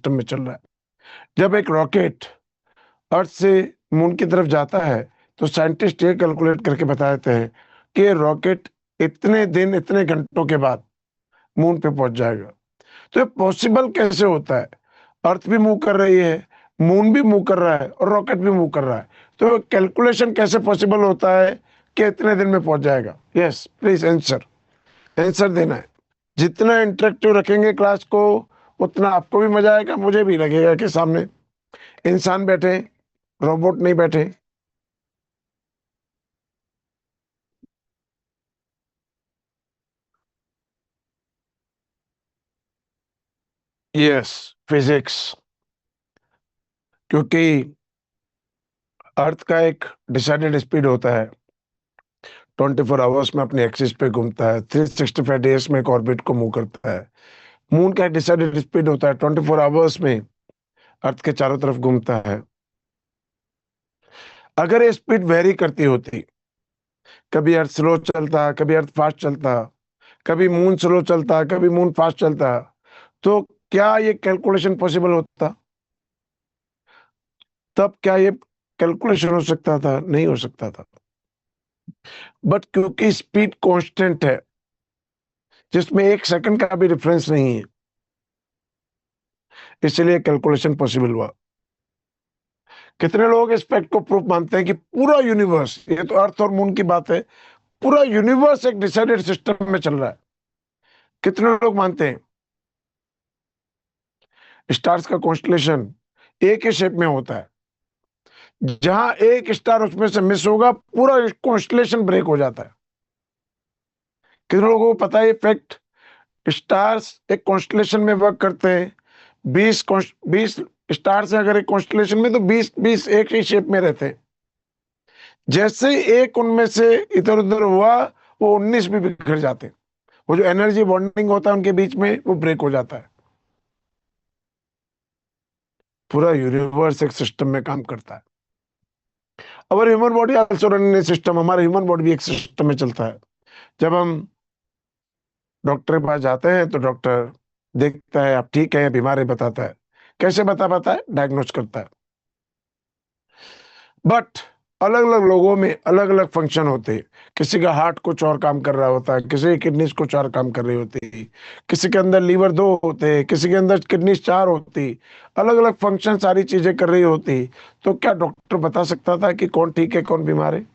System में चल रहा है। जब एक रॉकेट अर्थ से मून की तरफ जाता है तो साइंटिस्ट ये कैलकुलेट करके बताते हैं कि रॉकेट इतने दिन इतने घंटों के बाद मून पे पहुंच जाएगा। तो ये पॉसिबल कैसे होता है? अर्थ भी मूव कर रही है, मून भी मूव कर रहा है और रॉकेट भी मूव कर रहा है, तो कैलकुलेशन कैसे पॉसिबल होता है कि इतने दिन में पहुंच जाएगा? यस, प्लीज आंसर, आंसर देना है। जितना इंटरेक्टिव रखेंगे क्लास को उतना आपको भी मजा आएगा, मुझे भी लगेगा कि सामने इंसान बैठे, रोबोट नहीं बैठे। Yes, physics. क्योंकि अर्थ का एक डिसाइडेड स्पीड होता है, 24 आवर्स में अपने एक्सिस पे घूमता है, 365 डेज में एक ऑर्बिट को मूव करता है। मून का एक डिसाइडेड स्पीड होता है, 24 आवर्स में अर्थ के चारों तरफ घूमता है। अगर ये स्पीड वेरी करती होती, कभी अर्थ स्लो चलता, कभी अर्थ फास्ट चलता, कभी मून स्लो चलता, कभी मून फास्ट चलता, तो क्या ये कैलकुलेशन पॉसिबल होता? तब क्या ये कैलकुलेशन हो सकता था? नहीं हो सकता था। बट क्योंकि स्पीड कांस्टेंट है, जिसमें 1 सेकंड का भी डिफरेंस नहीं है, इसलिए कैलकुलेशन पॉसिबल हुआ। कितने लोग इस फैक्ट को प्रूफ मानते हैं कि पूरा यूनिवर्स, ये तो अर्थ और मून की बात है, पूरा यूनिवर्स एक डिसाइडेड सिस्टम में चल रहा है? कितने लोग मानते हैं? स्टार्स का कॉन्स्टलेशन एक ही शेप में होता है, जहां एक स्टार उसमें से मिस होगा पूरा कॉन्स्टलेशन ब्रेक हो जाता है। कितने लोगों को पता है ये फैक्ट? स्टार्स एक कॉन्स्टलेशन में वर्क करते हैं, 20 स्टार्स है अगर एक कॉन्स्टलेशन में, तो 20 एक ही शेप में रहते हैं। जैसे ही एक उनमें से इधर उधर हुआ, वो 19 भी बिखर जाते हैं। वो जो एनर्जी बॉन्डिंग होता है उनके बीच में, वो ब्रेक हो जाता है। पूरा यूनिवर्स एक सिस्टम में काम करता है। और human body also run system, हमारा ह्यूमन बॉडी भी एक सिस्टम में चलता है। जब हम डॉक्टर के पास जाते हैं तो डॉक्टर देखता है आप ठीक है या बीमार है, बताता है। कैसे बता पाता है? डायग्नोज करता है। बट अलग अलग लोगों में अलग अलग फंक्शन होते हैं। किसी का हार्ट कुछ और काम कर रहा होता है, किसी की किडनीज कुछ और काम कर रही होती है, किसी के अंदर लीवर 2 होते हैं, किसी के अंदर किडनीज 4 होती, अलग अलग फंक्शन सारी चीजें कर रही होती। तो क्या डॉक्टर बता सकता था कि कौन ठीक है कौन बीमार है?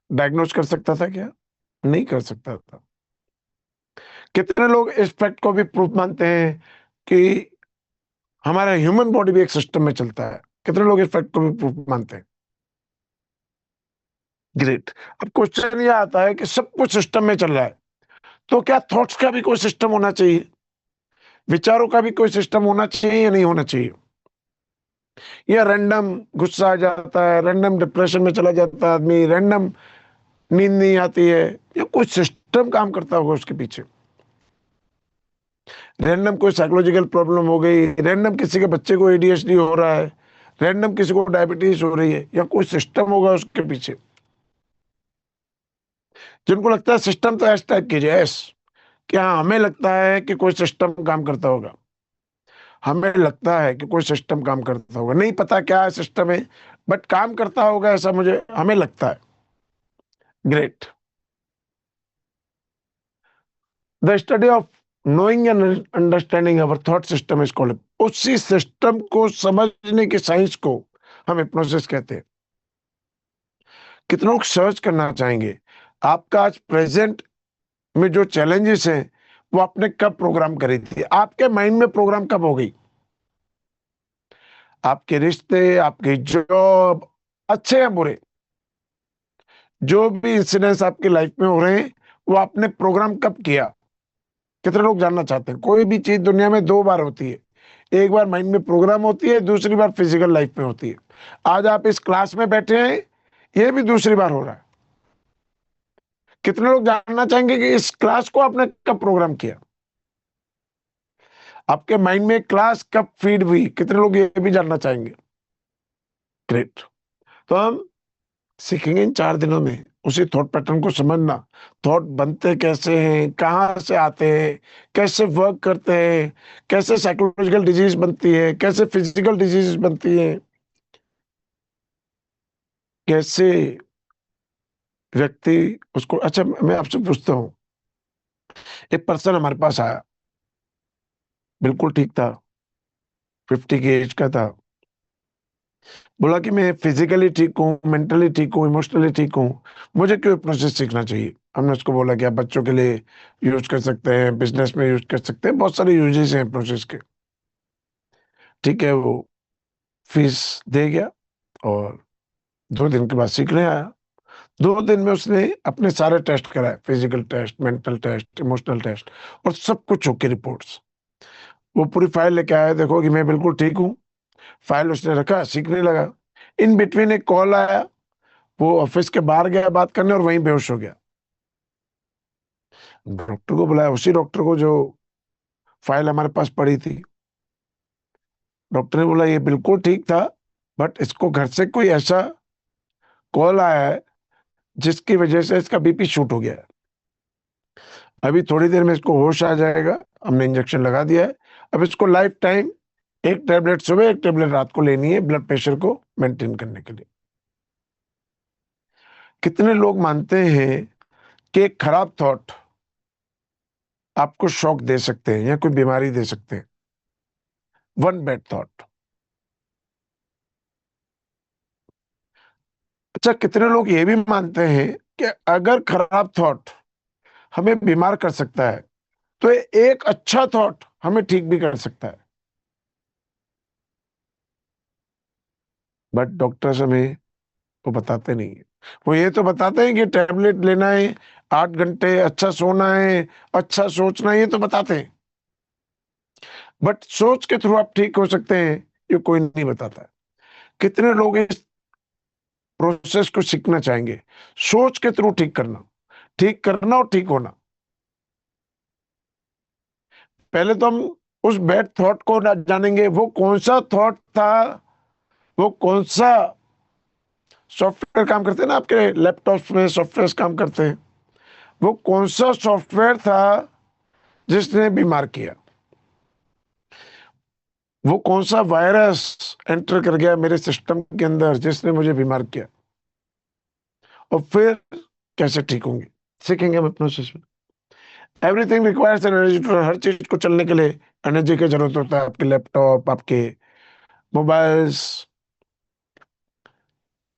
डायग्नोज कर सकता था क्या? नहीं कर सकता था। कितने लोग इस फैक्ट को भी प्रूफ मानते हैं कि हमारा ह्यूमन बॉडी भी एक सिस्टम में चलता है? कितने लोग इस फैक्ट को भी प्रूफ मानते हैं? ग्रेट। अब क्वेश्चन ये आता है कि सब कुछ सिस्टम में चल रहा है, तो क्या थॉट्स का भी कोई सिस्टम होना चाहिए? विचारों का भी कोई सिस्टम होना चाहिए या नहीं होना चाहिए? या रैंडम गुस्सा आ जाता है, रैंडम डिप्रेशन में चला जाता है आदमी, रैंडम नींद नहीं आती है, या कोई सिस्टम काम करता होगा उसके पीछे? रैंडम कोई साइकोलॉजिकल प्रॉब्लम हो गई, रैंडम किसी के बच्चे को एडीएचडी हो रहा है, रैंडम किसी को डायबिटीज हो रही है, या कोई सिस्टम होगा उसके पीछे? जिनको लगता है सिस्टम, तो एस टाइप कीजिए, एस। क्या हमें लगता है कि कोई सिस्टम काम करता होगा? हमें लगता है कि कोई सिस्टम काम करता होगा, नहीं पता क्या है सिस्टम है, बट काम करता होगा ऐसा मुझे हमें लगता है। Great. The study of knowing and understanding our thought system is called, उसी सिस्टम को समझने की साइंस को हम हिप्नोसिस कहते हैं। कितने लोग सर्च करना चाहेंगे आपका आज प्रेजेंट में जो चैलेंजेस हैं वो आपने कब प्रोग्राम करी थी? आपके माइंड में प्रोग्राम कब हो गई? आपके रिश्ते, आपकी जॉब, अच्छे या बुरे, जो भी इंसिडेंट्स आपकी लाइफ में हो रहे हैं, वो आपने प्रोग्राम कब किया? कितने लोग जानना चाहते हैं? कोई भी चीज दुनिया में 2 बार होती है, एक बार माइंड में प्रोग्राम होती है, दूसरी बार फिजिकल लाइफ में होती है। आज आप इस क्लास में बैठे हैं, ये भी दूसरी बार हो रहा है। कितने लोग जानना चाहेंगे कि इस क्लास को आपने कब प्रोग्राम किया? आपके माइंड में क्लास कब फीड हुई? कितने लोग ये भी जानना चाहेंगे? ग्रेट। तो हम सीखेंगे इन 4 दिनों में उसी थॉट पैटर्न को समझना, थॉट बनते कैसे हैं, कहाँ से आते हैं, कैसे वर्क करते हैं, कैसे साइकोलॉजिकल डिजीज बनती है, कैसे फिजिकल डिजीज बनती है, कैसे व्यक्ति उसको। अच्छा, मैं आपसे पूछता हूँ, एक पर्सन हमारे पास आया, बिल्कुल ठीक था, 50 की एज का था, बोला कि मैं फिजिकली ठीक हूँ, मेंटली ठीक हूँ, इमोशनली ठीक हूँ, मुझे क्यों प्रोसेस सीखना चाहिए। हमने उसको बोला कि आप बच्चों के लिए यूज कर सकते हैं, बिजनेस में यूज कर सकते हैं, बहुत सारे यूजेस हैं प्रोसेस के। ठीक है, वो फीस दे गया और 2 दिन के बाद सीखने आया। 2 दिन में उसने अपने सारे टेस्ट कराए, physical test, mental test, emotional test, और सब कुछ ओके रिपोर्ट्स। वो पूरी फाइल लेके आया, देखो कि मैं बिल्कुल ठीक हूँ। फाइल उसने रखा, सीखने लगा। इन बिटवीन एक कॉल आया, वो ऑफिस के बाहर गया बात करने और वहीं बेहोश हो गया। डॉक्टर को बुलाया, उसी डॉक्टर को जो फाइल हमारे पास पड़ी थी। डॉक्टर ने बोला ये बिल्कुल ठीक था, बट इसको घर से कोई ऐसा कॉल आया है जिसकी वजह से इसका बीपी शूट हो गया है। अभी थोड़ी देर में इसको होश आ जाएगा, हमने इंजेक्शन लगा दिया है। अब इसको लाइफ टाइम एक टैबलेट सुबह, एक टैबलेट रात को लेनी है, ब्लड प्रेशर को मेंटेन करने के लिए। कितने लोग मानते हैं कि एक खराब थॉट आपको शॉक दे सकते हैं या कोई बीमारी दे सकते हैं। One bad thought. अच्छा, कितने लोग ये भी मानते हैं कि अगर खराब थॉट हमें बीमार कर सकता है, तो एक अच्छा थॉट हमें ठीक भी कर सकता है। बट डॉक्टर्स हमें वो बताते नहीं है। वो ये तो बताते हैं कि टैबलेट लेना है, 8 घंटे अच्छा सोना है, अच्छा सोचना है, ये तो बताते हैं। बट सोच के थ्रू आप ठीक हो सकते हैं, ये कोई नहीं बताता। कितने लोग इस प्रोसेस को सीखना चाहेंगे, सोच के थ्रू ठीक करना और ठीक होना। पहले तो हम उस बैड थॉट को ना जानेंगे, वो कौन सा थॉट था, वो कौन सा सॉफ्टवेयर काम करते हैं ना, आपके लैपटॉप में सॉफ्टवेयर काम करते हैं, वो कौन सा सॉफ्टवेयर था जिसने बीमार किया, वो कौन सा वायरस एंटर कर गया मेरे सिस्टम के अंदर जिसने मुझे बीमार किया, और फिर कैसे ठीक होंगे, सीखेंगे हम अपने प्रोसेस में। Everything requires energy. हर चीज को चलने के लिए एनर्जी की जरूरत होता है। आपके लैपटॉप, आपके मोबाइल्स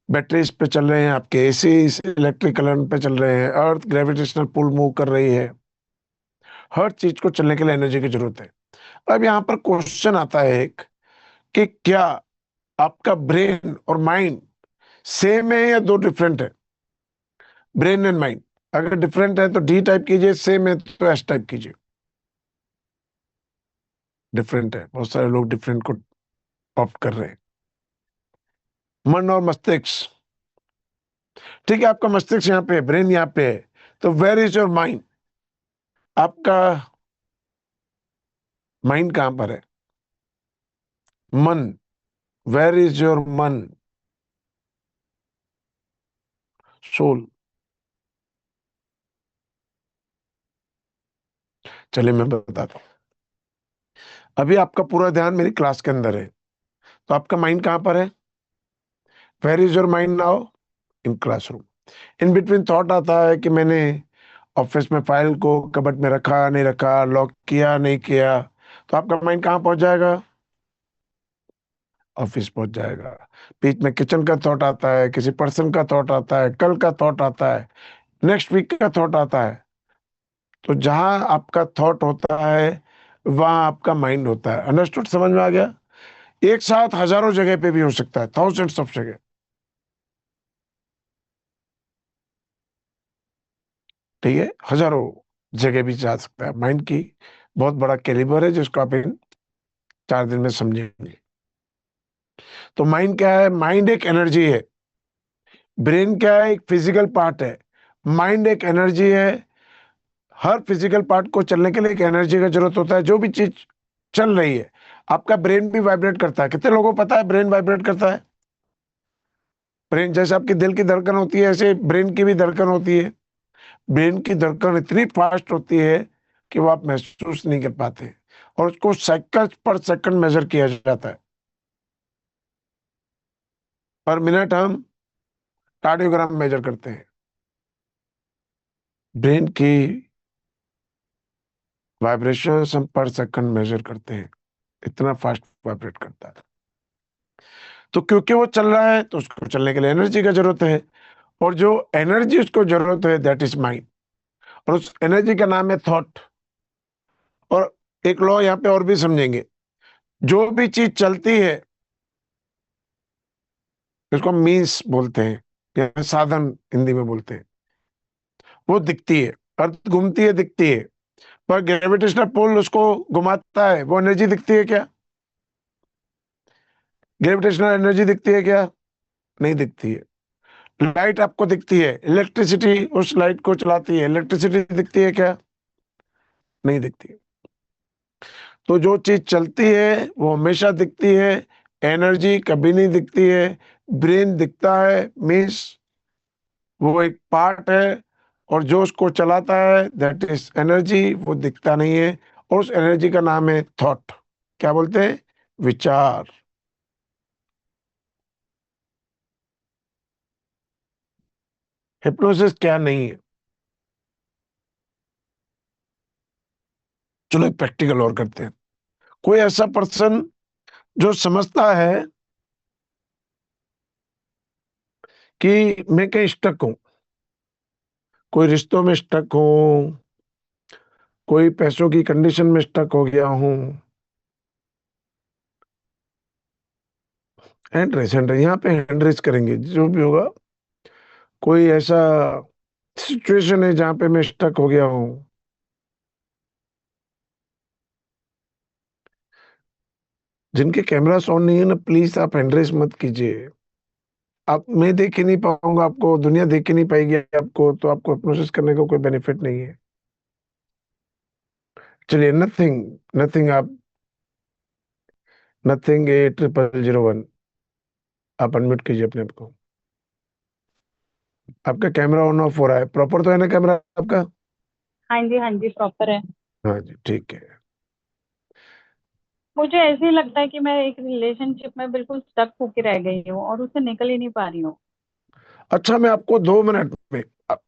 बैटरीज पे चल रहे हैं, आपके एसी इलेक्ट्रिक करंट पे चल रहे हैं, अर्थ ग्रेविटेशनल पुल मूव कर रही है। हर चीज को चलने के लिए एनर्जी की जरूरत है। अब यहाँ पर क्वेश्चन आता है एक, कि क्या आपका ब्रेन और माइंड सेम है या दो डिफरेंट है। ब्रेन एंड माइंड अगर डिफरेंट है तो डी टाइप कीजिए, सेम है तो एस टाइप कीजिए। डिफरेंट है, बहुत सारे लोग डिफरेंट को ऑप्ट कर रहे हैं। मन और मस्तिष्क, ठीक है, आपका मस्तिष्क यहाँ पे है, ब्रेन यहाँ पे है, तो वेयर इज योर माइंड। आपका माइंड कहां पर है, मन, वेयर इज योर मन, सोल। चलिए मैं बताता हूँ। अभी आपका पूरा ध्यान मेरी क्लास के अंदर है, तो आपका माइंड कहां पर है, where is your mind now, in classroom. In between thought आता है कि मैंने ऑफिस में फाइल को कबर्ड में रखा नहीं रखा, लॉक किया नहीं किया, तो आपका माइंड कहाँ पहुंच जाएगा, ऑफिस पहुंच जाएगा। बीच में किचन का थॉट आता है, किसी पर्सन का थॉट आता है, कल का थॉट आता है, नेक्स्ट वीक का थॉट आता है। तो जहां आपका थॉट होता है वहां आपका माइंड होता है। अंडरस्टूड, समझ में आ गया। एक साथ हजारों जगह पे भी हो सकता है, थाउजेंड्स ऑफ जगह। ठीक है, हजारों जगह भी जा सकता है। माइंड की बहुत बड़ा कैलिबर है जिसको आप इन 4 दिन में समझेंगे। तो माइंड क्या है, माइंड एक एनर्जी है। ब्रेन क्या है, एक फिजिकल पार्ट है। माइंड एक एनर्जी है। हर फिजिकल पार्ट को चलने के लिए एक एनर्जी का जरूरत होता है। जो भी चीज चल रही है, आपका ब्रेन भी वाइब्रेट करता है। कितने लोगों को पता है ब्रेन वाइब्रेट करता है। ब्रेन जैसे आपकी दिल की धड़कन होती है, ऐसे ब्रेन की भी धड़कन होती है। ब्रेन की धड़कन इतनी फास्ट होती है कि वो आप महसूस नहीं कर पाते, और उसको साइकिल पर सेकंड मेजर किया जाता है। पर मिनट हम कार्डियोग्राम मेजर करते हैं। ब्रेन की वाइब्रेशन हम पर सेकंड मेजर करते हैं, इतना फास्ट वाइब्रेट करता है। तो क्योंकि वो चल रहा है तो उसको चलने के लिए एनर्जी का जरूरत है, और जो एनर्जी उसको जरूरत है दैट इज माइंड, और उस एनर्जी का नाम है थॉट। और एक लॉ यहाँ पे और भी समझेंगे, जो भी चीज चलती है उसको मीन्स बोलते हैं, या साधन हिंदी में बोलते हैं। वो दिखती है, अर्थ घूमती है, दिखती है, पर ग्रेविटेशनल पुल उसको घुमाता है, वो एनर्जी दिखती है क्या? ग्रेविटेशनल एनर्जी दिखती है क्या? नहीं दिखती है। लाइट आपको दिखती है, इलेक्ट्रिसिटी उस लाइट को चलाती है, इलेक्ट्रिसिटी दिखती है क्या? नहीं दिखती है। तो जो चीज चलती है वो हमेशा दिखती है, एनर्जी कभी नहीं दिखती है। ब्रेन दिखता है, मीन्स वो एक पार्ट है, और जो उसको चलाता है दैट इज एनर्जी, वो दिखता नहीं है। और उस एनर्जी का नाम है थॉट। क्या बोलते हैं? विचार। हिप्नोसिस क्या नहीं है? चलो एक प्रैक्टिकल और करते हैं। कोई ऐसा पर्सन जो समझता है कि मैं कहीं स्टक हूं, कोई रिश्तों में स्टक हूं, कोई पैसों की कंडीशन में स्टक हो गया हूं। हैंड रेस यहाँ पे हैंड रेस करेंगे जो भी होगा। कोई ऐसा सिचुएशन है जहां पे मैं स्टक हो गया हूं, जिनके कैमरास ऑन नहीं है ना, प्लीज आप हैंड रेस मत कीजिए। आप, मैं देख ही नहीं पाऊंगा आपको, दुनिया देख ही नहीं पाएगी आपको, तो आपको हिप्नोसिस करने का कोई बेनिफिट नहीं है। चलिए, नथिंग, नथिंग आप, नथिंग 80001, आप अनम्यूट कीजिए अपने आप को। आपका कैमरा ऑन ऑफ हो रहा है, प्रॉपर तो है ना कैमरा आपका? हाँ जी प्रॉपर है। हाँ जी, ठीक है। मुझे ऐसे ही लगता है कि मैं एक रिलेशनशिप में बिल्कुल स्टक होके रह गई हूँ और उससे निकल ही नहीं पा रही हूँ। अच्छा, मैं आपको 2 मिनट में,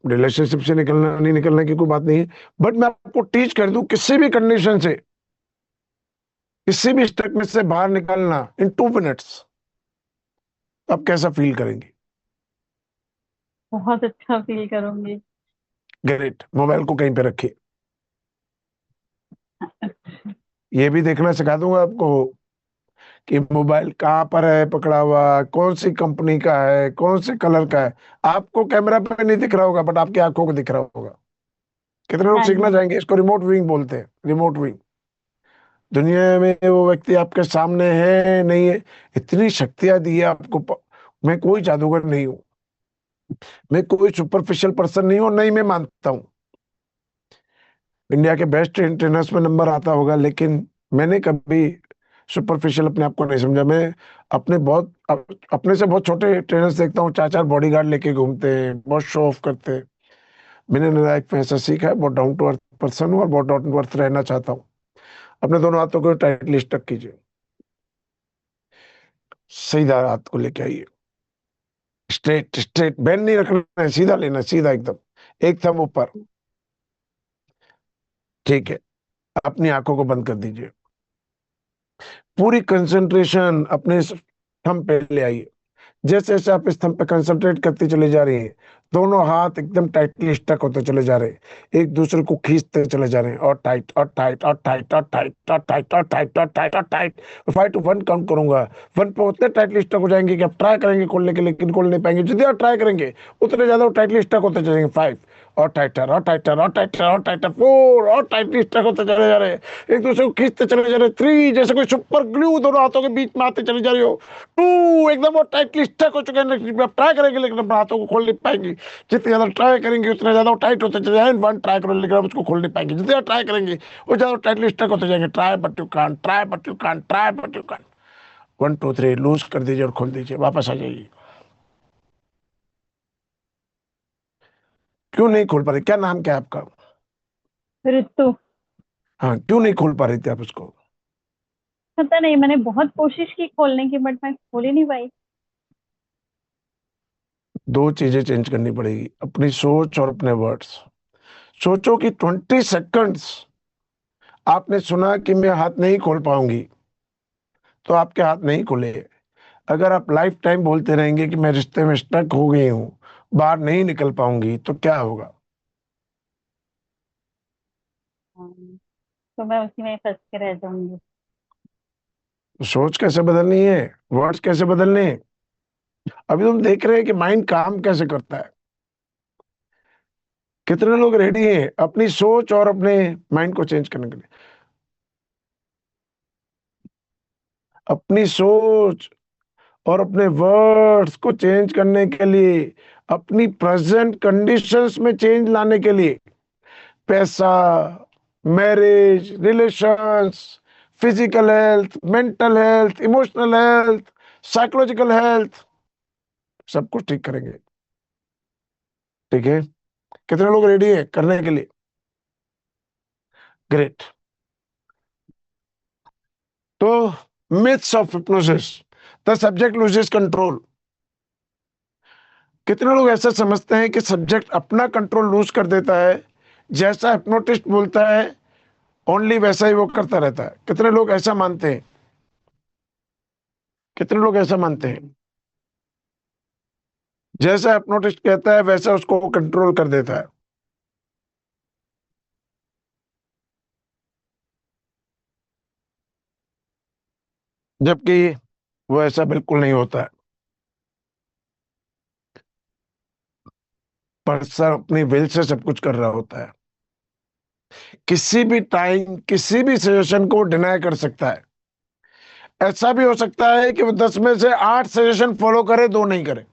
रिलेशनशिप से निकलना नहीं निकलने की कोई बात नहीं है, बट मैं आपको टीच कर दूं किसी भी कंडीशन से, किसी भी स्टेटमेंट से बाहर निकलना इन 2 मिनट्स, आप कैसा फील करेंगे? बहुत अच्छा फील करूंगी। ग्रेट। मोबाइल को कहीं पे रखिए। ये भी देखना सिखा दूंगा आपको कि मोबाइल कहाँ पर है पकड़ा हुआ, कौन सी कंपनी का है, कौन से कलर का है। आपको कैमरा पे नहीं दिख रहा होगा, बट आपकी आंखों को दिख रहा होगा। कितने लोग हाँ सीखना जी। चाहेंगे? इसको रिमोट व्यूइंग बोलते हैं, रिमोट व्यूइंग। दुनिया में वो व्यक्ति आपके सामने है नहीं है, इतनी शक्तियां दी है आपको। मैं कोई जादूगर नहीं हूँ, मैं कोई सुपरफिशियल पर्सन नहीं हूँ, नहीं मैं मानता हूँ इंडिया के बेस्ट ट्रेनर्स में नंबर आता होगा, लेकिन मैंने कभी सुपरफिशियल अपने आप को नहीं समझा। मैं अपने से बहुत छोटे ट्रेनर्स देखता हूँ, 4 4 बॉडीगार्ड लेके घूमते हैं, बहुत शो ऑफ करते हैं। मैंने लाइफ में ऐसा सीखा है, बहुत डाउन टू अर्थ पर्सन हूँ, और बहुत डाउन टू अर्थ रहना चाहता हूँ। अपने दोनों हाथों को टाइटली स्टक कीजिए, सीधा हाथ को लेके आइए, स्ट्रेट स्ट्रेट, बेंड नहीं रखना है, सीधा लेना, सीधा एकदम, एक थंब ऊपर। ठीक है, अपनी आंखों को बंद कर दीजिए, पूरी कंसंट्रेशन अपने थंब पे ले आइए। जैसे जैसे आप इस थंब पे कंसंट्रेट करते चले जा रहे हैं, दोनों हाथ एकदम टाइटली स्टक होते चले जा रहे हैं, एक दूसरे को खींचते चले जा रहे हैं, और टाइट और टाइट और टाइट और टाइट और टाइट और टाइट और टाइट और टाइट। 5 to 1 काउंट करूंगा, 1 पे उतने टाइटली स्टक हो जाएंगे कि आप ट्राई करेंगे खोलने के, लेकिन खोल नहीं पाएंगे। जितने आप ट्राई करेंगे उतने ज्यादा वो टाइटली स्टक होते चलेंगे। 5, और टाइटर और टाइटर और टाइटर और टाइटर। 4, और टाइटली स्टक होते चले जा रहे हैं, एक दूसरे को खींचते चले जा रहे हैं। 3, जैसे कोई सुपर ग्लू दोनों हाथों के बीच में आते चले जा रही हो। 2, एकदम वो टाइटली स्टक हो चुके हैं, आप ट्राई करेंगे लेकिन अपने हाथों को खोल नहीं पाएंगे। जितने ज्यादा ट्राई करेंगे उतने ज्यादा वो टाइट होते चले जाएंगे। 1 ट्राई करो लेकिन आप उसको खोल नहीं पाएंगे, जितने ज्यादा ट्राई करेंगे वो ज्यादा टाइटली स्टक होते जाएंगे। Try but you can't, try but you can't, try but you can't. 1 2 3 loose कर दीजिए और खोल दीजिए, वापस आ जाइए। क्यों नहीं खोल पा रही? क्या नाम क्या है आपका? ऋतु। हाँ, क्यों नहीं खोल पा रही थी आप उसको? पता नहीं, मैंने बहुत कोशिश की खोलने की, बट मैं खोल ही नहीं पाई। दो चीजें चेंज करनी पड़ेगी, अपनी सोच और अपने वर्ड्स। सोचो कि 20 सेकंड्स आपने सुना कि मैं हाथ नहीं खोल पाऊंगी, तो आपके हाथ नहीं खुले। अगर आप लाइफ टाइम बोलते रहेंगे कि मैं रिश्ते में स्टक हो गई हूं, बाहर नहीं निकल पाऊंगी, तो क्या होगा? हाँ, तो मैं उसी में फंस के रह जाऊंगी। तो सोच कैसे बदलनी है, वर्ड्स कैसे बदलने हैं? अभी तुम देख रहे हैं कि माइंड काम कैसे करता है। कितने लोग रेडी हैं अपनी सोच और अपने माइंड को चेंज करने के लिए? अपनी सोच और अपने वर्ड्स को चेंज करने के लिए, अपनी प्रेजेंट कंडीशंस में चेंज लाने के लिए, पैसा, marriage, relations, physical health, mental health, emotional health, psychological health, सब कुछ ठीक करेंगे। ठीक है? कितने लोग रेडी है करने के लिए? ग्रेट। तो myths of hypnosis, the subject loses control. कितने लोग ऐसा समझते हैं कि सब्जेक्ट अपना कंट्रोल लूज कर देता है, जैसा हिप्नोटिस्ट बोलता है ओनली वैसा ही वो करता रहता है? कितने लोग ऐसा मानते हैं? कितने लोग ऐसा मानते हैं जैसा हिप्नोटिस्ट कहता है वैसा उसको कंट्रोल कर देता है? जबकि वो ऐसा बिल्कुल नहीं होता है। पर्सन अपनी विल से सब कुछ कर रहा होता है। किसी भी टाइम किसी भी सजेशन को डिनाई कर सकता है। ऐसा भी हो सकता है कि वो 10 में से 8 सजेशन फॉलो करे, 2 नहीं करे।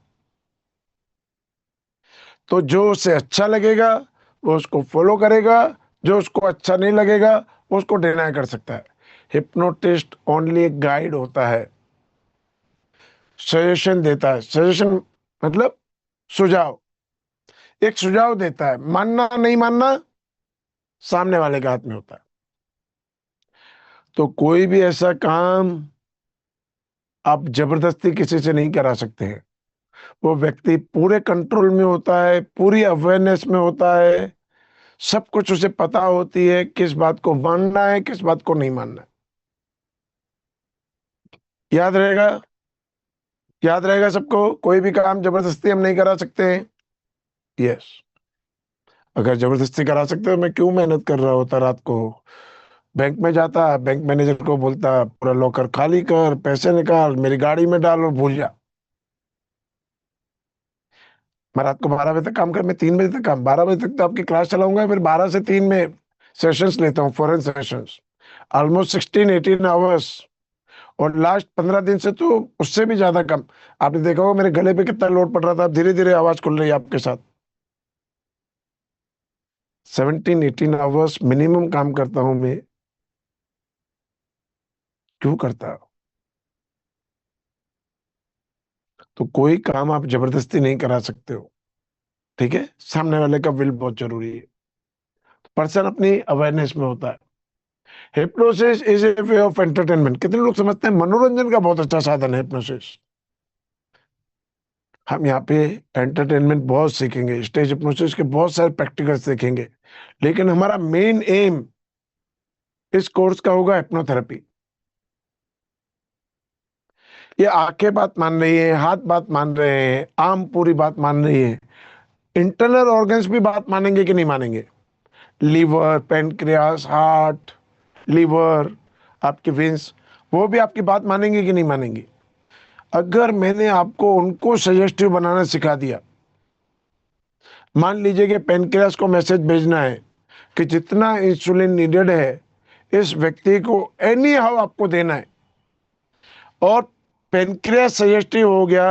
तो जो उसे अच्छा लगेगा वो उसको फॉलो करेगा, जो उसको अच्छा नहीं लगेगा वो उसको डिनाई कर सकता है। हिप्नोटिस्ट ओनली एक गाइड होता है, सजेशन देता है। सजेशन मतलब सुझाव, एक सुझाव देता है। मानना नहीं मानना सामने वाले के हाथ में होता है। तो कोई भी ऐसा काम आप जबरदस्ती किसी से नहीं करा सकते हैं। वो व्यक्ति पूरे कंट्रोल में होता है, पूरी अवेयरनेस में होता है, सब कुछ उसे पता होती है किस बात को मानना है किस बात को नहीं मानना है। याद रहेगा? याद रहेगा सबको, कोई भी काम जबरदस्ती हम नहीं करा सकते हैं। यस। अगर जबरदस्ती करा सकते तो मैं क्यों मेहनत कर रहा होता रात को? बैंक में जाता, बैंक मैनेजर को बोलता पूरा लॉकर खाली कर, पैसे निकाल, मेरी गाड़ी में डाल और भूल जा। मैं रात को 12 बजे तक काम कर, मैं 3 बजे तक काम, 12 बजे तक तो आपकी क्लास चलाऊंगा, फिर 12 से 3 में सेशंस लेता हूँ, फॉरेन सेशंस। Almost 16-18 hours. और लास्ट 15 दिन से तो उससे भी ज्यादा कम। आपने देखा होगा मेरे गले पे कितना लोड पड़ रहा था, अब धीरे धीरे आवाज खुल रही है आपके साथ। 17-18 आवर्स मिनिमम काम करता हूं मैं। क्यों करता? तो कोई काम आप जबरदस्ती नहीं करा सकते हो। ठीक है? सामने वाले का विल बहुत जरूरी है। पर्सन अपनी अवेयरनेस में होता है। Hypnosis is a way of entertainment. कितने लोग समझते हैं मनोरंजन का बहुत अच्छा साधन है हिप्नोसिस? हम यहाँ पे एंटरटेनमेंट बहुत सीखेंगे, स्टेज हिप्नोसिस के बहुत सारे प्रैक्टिकल्स सीखेंगे, लेकिन हमारा मेन एम इस कोर्स का होगा हिप्नोथेरेपी। ये आंखें बात मान रही है, हाथ बात मान रहे हैं, आम पूरी बात मान रही है, इंटरनल ऑर्गन्स भी बात मानेंगे कि नहीं मानेंगे? लीवर, पेनक्रियास, हार्ट, लीवर, आपके वेंस, वो भी आपकी बात मानेंगे कि नहीं मानेंगे? अगर मैंने आपको उनको सजेस्टिव बनाना सिखा दिया, मान लीजिए कि पेनक्रियास को मैसेज भेजना है कि जितना इंसुलिन नीडेड है इस व्यक्ति को एनी हाउ आपको देना है, और पेनक्रियास सजेस्टिव हो गया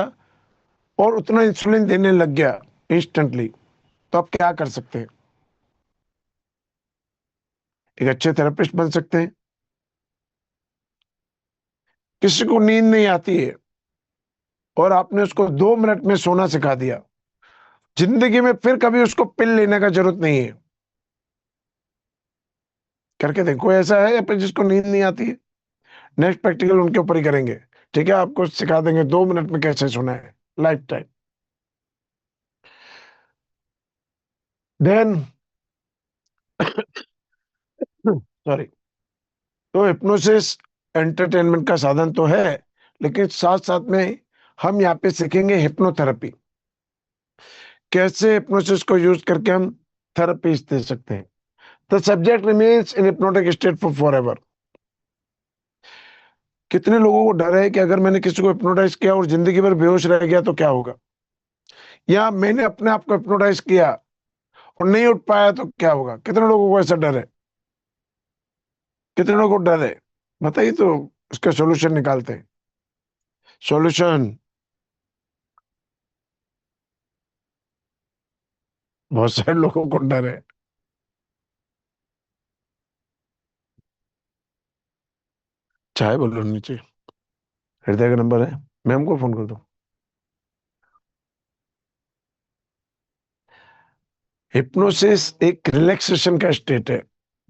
और उतना इंसुलिन देने लग गया इंस्टेंटली, तो आप क्या कर सकते हैं? एक अच्छे थेरेपिस्ट बन सकते हैं। किसी को नींद नहीं आती है और आपने उसको 2 मिनट में सोना सिखा दिया, जिंदगी में फिर कभी उसको पिल लेने का जरूरत नहीं है। करके देखो, ऐसा है या फिर जिसको नींद नहीं आती है, नेक्स्ट प्रैक्टिकल उनके ऊपर ही करेंगे। ठीक है, आपको सिखा देंगे 2 मिनट में कैसे सोना है, लाइफ टाइम। देन सॉरी, तो हिप्नोसिस एंटरटेनमेंट का साधन तो है, लेकिन साथ साथ में हम यहाँ पे सीखेंगे हिप्नोथेरेपी। कैसे हिप्नोसिस को यूज करके हम थेरेपी दे सकते हैं। The subject remains in hypnotic state for forever. कितने लोगों को डर है कि अगर मैंने किसी को हिप्नोटाइज किया और जिंदगी भर बेहोश रह गया तो क्या होगा, या मैंने अपने आप को हिप्नोटाइज किया और नहीं उठ पाया तो क्या होगा। कितने लोगों को ऐसा डर है, कितने लोगों को डर है, बताइए तो इसका सॉल्यूशन निकालते हैं। सॉल्यूशन, बहुत सारे लोगों को डर है। चाहे बोलो नीचे, हृदय का नंबर है, मैं हमको फोन कर दूं। हिप्नोसिस एक रिलैक्सेशन का स्टेट है,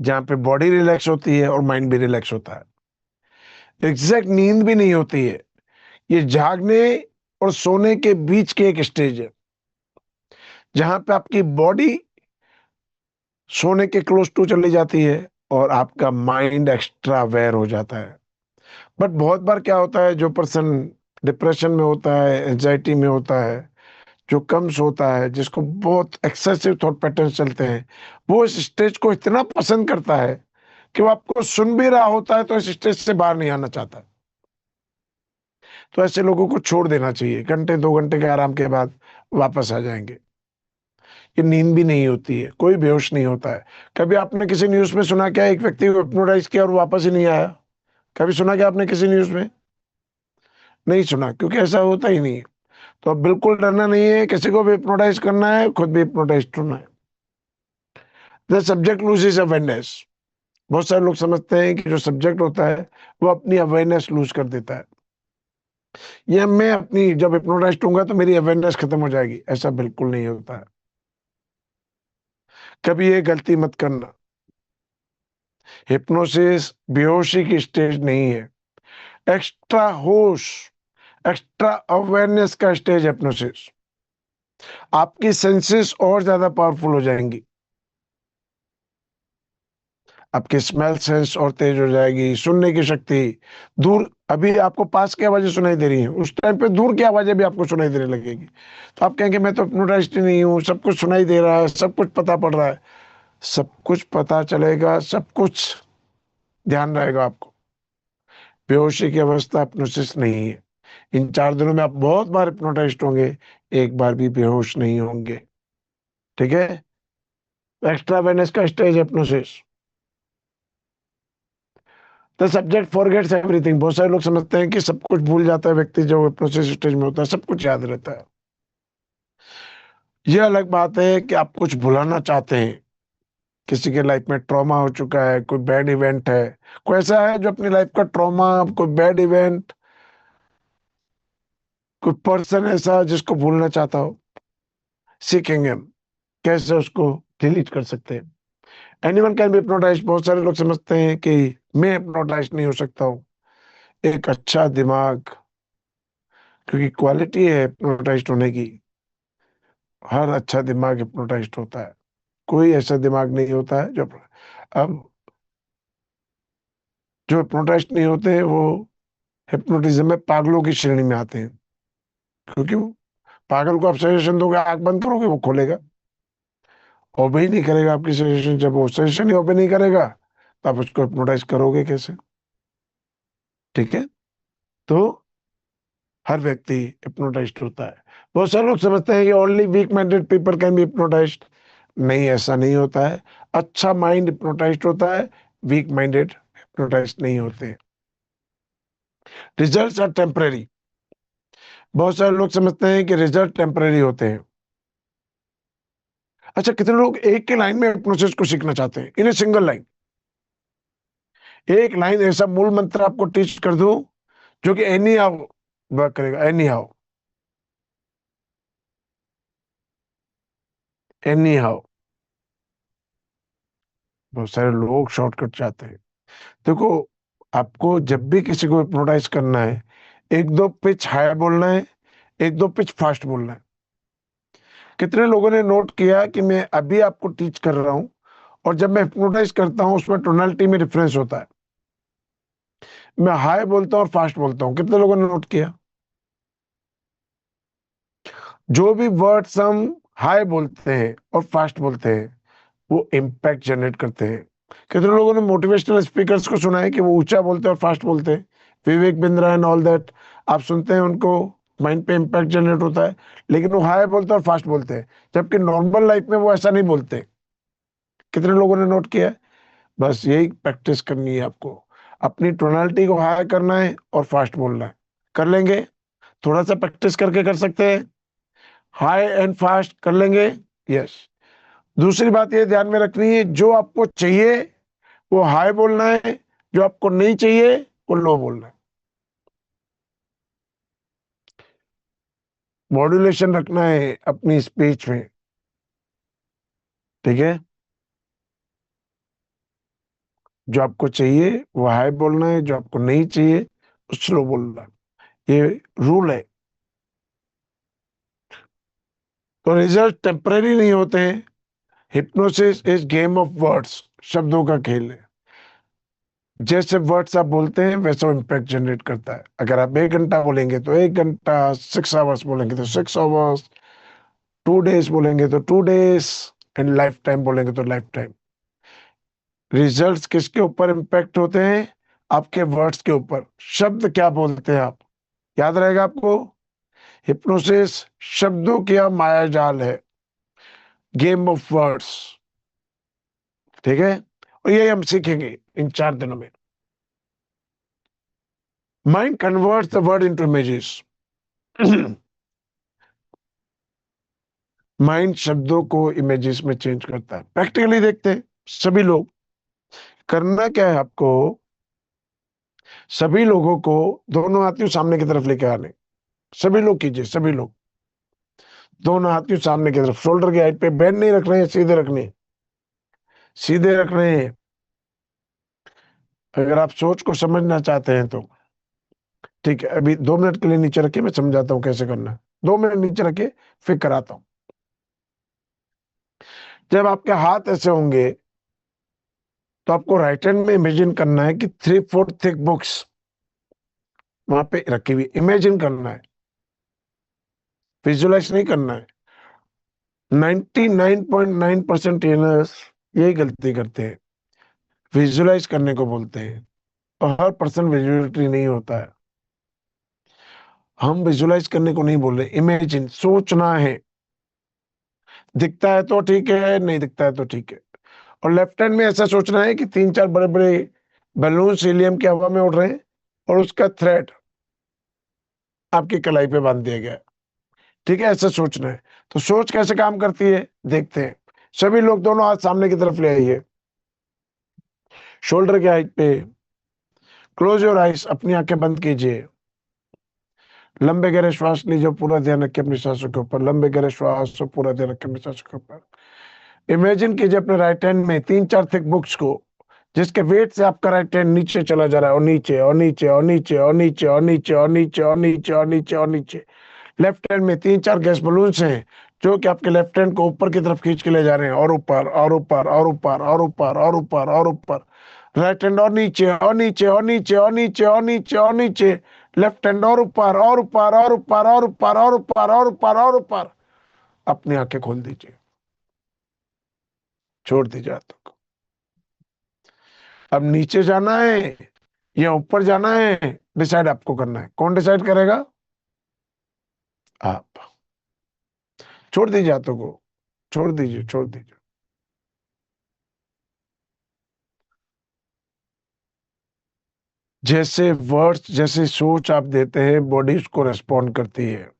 जहां पे बॉडी रिलैक्स होती है और माइंड भी रिलैक्स होता है। एग्जैक्ट नींद भी नहीं होती है, ये जागने और सोने के बीच की एक स्टेज है, जहां पे आपकी बॉडी सोने के क्लोज टू चली जाती है और आपका माइंड एक्स्ट्रा अवेयर हो जाता है। बट बहुत बार क्या होता है, जो पर्सन डिप्रेशन में होता है, एंजाइटी में होता है, जो कम सोता है, जिसको बहुत एक्सेसिव थॉट पैटर्न चलते हैं, वो इस स्टेज को इतना पसंद करता है कि वो आपको सुन भी रहा होता है तो इस स्टेज से बाहर नहीं आना चाहता। तो ऐसे लोगों को छोड़ देना चाहिए, घंटे 2 घंटे के आराम के बाद वापस आ जाएंगे। ये नींद भी नहीं होती है, कोई बेहोश नहीं होता है। कभी आपने किसी न्यूज में सुना क्या, एक व्यक्ति को हिप्नोटाइज किया और वापस ही नहीं आया? कभी सुना क्या आपने किसी न्यूज में? नहीं सुना, क्योंकि ऐसा होता ही नहीं है। तो अब बिल्कुल डरना नहीं है, किसी को भी हिप्नोटाइज करना है, खुद भी हिप्नोटाइज होना है। The subject loses awareness. बहुत सारे लोग समझते हैं कि जो सब्जेक्ट होता है वो अपनी अवेयरनेस लूज कर देता है, या मैं अपनी जब हिप्नोटाइज होऊंगा तो मेरी अवेयरनेस खत्म हो जाएगी। ऐसा बिल्कुल नहीं होता है। कभी ये गलती मत करना। हिप्नोसिस बेहोशी की स्टेज नहीं है, एक्स्ट्रा होश, एक्स्ट्रा अवेयरनेस का स्टेज हिप्नोसिस। आपकी सेंसेस और ज्यादा पावरफुल हो जाएंगी, आपकी स्मेल सेंस और तेज हो जाएगी, सुनने की शक्ति, दूर अभी आपको पास की आवाजें सुनाई दे रही हैं, उस टाइम पे दूर की आवाजें भी आपको सुनाई देने लगेगी। तो आप कहेंगे मैं तो हिप्नोटाइज्ड ही नहीं हूँ, सब कुछ सुनाई दे रहा है, सब कुछ पता पड़ रहा है। सब कुछ पता चलेगा, सब कुछ ध्यान रहेगा आपको। बेहोशी की अवस्था हिप्नोसिस नहीं है। इन 4 दिनों में आप बहुत बार हिप्नोटाइज्ड होंगे, एक बार भी बेहोश नहीं होंगे। ठीक है, एक्स्ट्रा अवेयरनेस का stage hypnosis. The subject forgets everything. बहुत सारे लोग समझते हैं कि सब कुछ भूल जाता है व्यक्ति, जो हिप्नोसिस स्टेज में होता है सब कुछ याद रहता है। यह अलग बात है कि आप कुछ भुलाना चाहते हैं, किसी के लाइफ में ट्रॉमा हो चुका है, कोई बैड इवेंट है। कोई ऐसा है जो अपनी लाइफ का ट्रॉमा, कोई बैड इवेंट, कोई पर्सन ऐसा जिसको भूलना चाहता हो, सीखेंगे हम कैसे उसको डिलीट कर सकते हैं। Anyone can be hypnotised. बहुत सारे लोग समझते हैं कि मैं हिप्नोटाइज्ड नहीं हो सकता हूँ। एक अच्छा दिमाग, क्योंकि क्वालिटी है हिप्नोटाइज्ड होने की, हर अच्छा दिमाग हिप्नोटाइज्ड होता है। कोई ऐसा दिमाग नहीं होता है जो, अब जो हिप्नोटाइज्ड नहीं होते हैं वो हिप्नोटिज्म में पागलों की श्रेणी में आते हैं। क्योंकि वो पागल को आप सजेशन दोगे, आंख बंद करोगे, वो खोलेगा, ओबे ही नहीं करेगा आपकी सजेशन। जब वो सजेशन ही ओबे नहीं करेगा तो आप उसको हिप्नोटाइज करोगे कैसे? ठीक है, तो हर व्यक्ति हिप्नोटाइज्ड होता है। बहुत सारे लोग समझते हैं कि only weak minded people can be hypnotised. नहीं, ऐसा नहीं होता है। अच्छा माइंड हिप्नोटाइज्ड होता है, वीक माइंडेड हिप्नोटाइज्ड नहीं होते। Results are temporary. बहुत सारे लोग समझते हैं कि रिजल्ट टेम्परेरी होते हैं। अच्छा, कितने लोग एक के लाइन में हिप्नोसिस को सीखना चाहते हैं, इन ए सिंगल लाइन? एक लाइन ऐसा मूल मंत्र आपको टीच कर दूं जो कि एनी हाउ वर्क करेगा, एनी हाउ। Any how. बहुत सारे लोग शॉर्टकट चाहते हैं। देखो, आपको जब भी किसी को हिप्नोटाइज करना है, एक दो पिच हाई बोलना है, एक दो पिच फास्ट बोलना है। कितने लोगों ने नोट किया कि मैं अभी आपको टीच कर रहा हूं, और जब मैं हिप्नोटाइज करता हूं उसमें टोनालिटी में डिफरेंस होता है। मैं हाई बोलता हूं और फास्ट बोलता हूं, कितने लोगों ने नोट किया? जो भी वर्ड्स हम हाई बोलते हैं और फास्ट बोलते हैं, वो इम्पैक्ट जनरेट करते हैं। कितने लोगों ने मोटिवेशनल स्पीकर्स को सुना है कि वो ऊंचा बोलते हैं और फास्ट बोलते हैं? Vivek Bindra and all that, आप सुनते हैं उनको, माइंड पे इम्पैक्ट जनरेट होता है, लेकिन वो हाई बोलते हैं और फास्ट बोलते हैं, जबकि नॉर्मल लाइफ में वो ऐसा नहीं बोलते। कितने लोगों ने नोट किया है? बस यही प्रैक्टिस करनी है आपको। अपनी टोनालिटी को हाई करना है और फास्ट बोलना है। कर लेंगे? थोड़ा सा प्रैक्टिस करके कर सकते हैं? हाई एंड फास्ट कर लेंगे? यस। दूसरी बात ये ध्यान में रखनी है, जो आपको चाहिए वो हाई बोलना है, जो आपको नहीं चाहिए वो लो बोलना है। मॉड्यूलेशन रखना है अपनी स्पीच में। ठीक है? जो आपको चाहिए वो हाई बोलना है, जो आपको नहीं चाहिए वो स्लो बोलना है। ये रूल है। तो रिजल्ट टेम्पररी नहीं होते हैं। Hypnosis is game of words, शब्दों का खेल है। जैसे वर्ड्स आप बोलते हैं वैसा इम्पैक्ट जनरेट करता है। अगर आप 1 घंटा बोलेंगे तो 1 घंटा, 6 आवर्स बोलेंगे तो 6 आवर्स, 2 डेज बोलेंगे तो 2 डेज, एंड लाइफ टाइम बोलेंगे तो लाइफ टाइम। रिजल्ट्स किसके ऊपर इम्पैक्ट होते हैं? आपके वर्ड्स के ऊपर। शब्द क्या बोलते हैं आप, याद रहेगा आपको। हिप्नोसिस शब्दों का माया जाल है, गेम ऑफ वर्ड्स। ठीक है? और यही हम सीखेंगे इन 4 दिनों में। Mind converts the word into images. Mind शब्दों को इमेजेस में चेंज करता है। प्रैक्टिकली देखते हैं सभी लोग। करना क्या है आपको? सभी लोगों को दोनों हाथियों सामने की तरफ लेके आने। सभी लोग कीजिए, सभी लोग दोनों हाथियों सामने की तरफ, शोल्डर की हाइट पे। बैंड नहीं रख रहे हैं, सीधे रखने हैं, सीधे रख रहे हैं। अगर आप सोच को समझना चाहते हैं तो ठीक है, अभी 2 मिनट के लिए नीचे रखिए, मैं समझाता हूँ कैसे करना है। 2 मिनट नीचे रखिए, फिर कराता हूँ। जब आपके हाथ ऐसे होंगे तो आपको राइट हैंड में इमेजिन करना है कि 3/4 थिक बुक्स वहां पे रखी हुई, इमेजिन करना है, विजुअलाइज नहीं करना है। 99.9% ट्रेनर्स यही गलती करते हैं, विजुअलाइज करने को बोलते हैं, और हर पर्सन विजुअलिटी नहीं होता है। हम विजुअलाइज करने को नहीं बोल रहे, इमेजिन, सोचना है। दिखता है तो ठीक है, नहीं दिखता है तो ठीक है। और लेफ्ट हैंड में ऐसा सोचना है कि 3-4 बड़े बड़े बैलून हीलियम की हवा में उड़ रहे हैं, और उसका थ्रेड आपकी कलाई पे बांध दिया गया है। ठीक है? ऐसा सोचना है। तो सोच कैसे काम करती है देखते हैं। सभी लोग दोनों हाथ सामने की तरफ ले आइए, शोल्डर के हाइट पे। क्लोज योर आइज, अपनी आंखें बंद कीजिए। लंबे गहरे श्वास लीजिए, पूरा ध्यान रखिए अपनी सांसों के ऊपर। लंबे गहरे श्वास, पूरा ध्यान रखिए अपनी सांसों के ऊपर। इमेजिन कीजिए अपने राइट हैंड में 3-4 थिक बुक्स को, जिसके वेट से आपका राइट हैंड नीचे चला जा रहा है, और नीचे और नीचे और नीचे और नीचे और नीचे और नीचे और नीचे और नीचे और नीचे। लेफ्ट हैंड में 3-4 गैस बलून्स हैं, जो कि आपके लेफ्ट हैंड को ऊपर की तरफ खींच के ले जा रहे हैं, और ऊपर और ऊपर और ऊपर और ऊपर और ऊपर और ऊपर। राइट हैंड और नीचे और नीचे और नीचे और नीचे और नीचे और नीचे। लेफ्ट हैंड और ऊपर और ऊपर और ऊपर और ऊपर और ऊपर और ऊपर और ऊपर। अपनी आंखें खोल दीजिए, छोड़ दीजिए हाथों को। अब नीचे जाना है या ऊपर जाना है, डिसाइड आपको करना है। कौन डिसाइड करेगा? आप। छोड़ दीजिए हाथों को, छोड़ दीजिए, छोड़ दीजिए। जैसे वर्ड्स, जैसे सोच आप देते हैं, बॉडी उसको रेस्पॉन्ड करती है।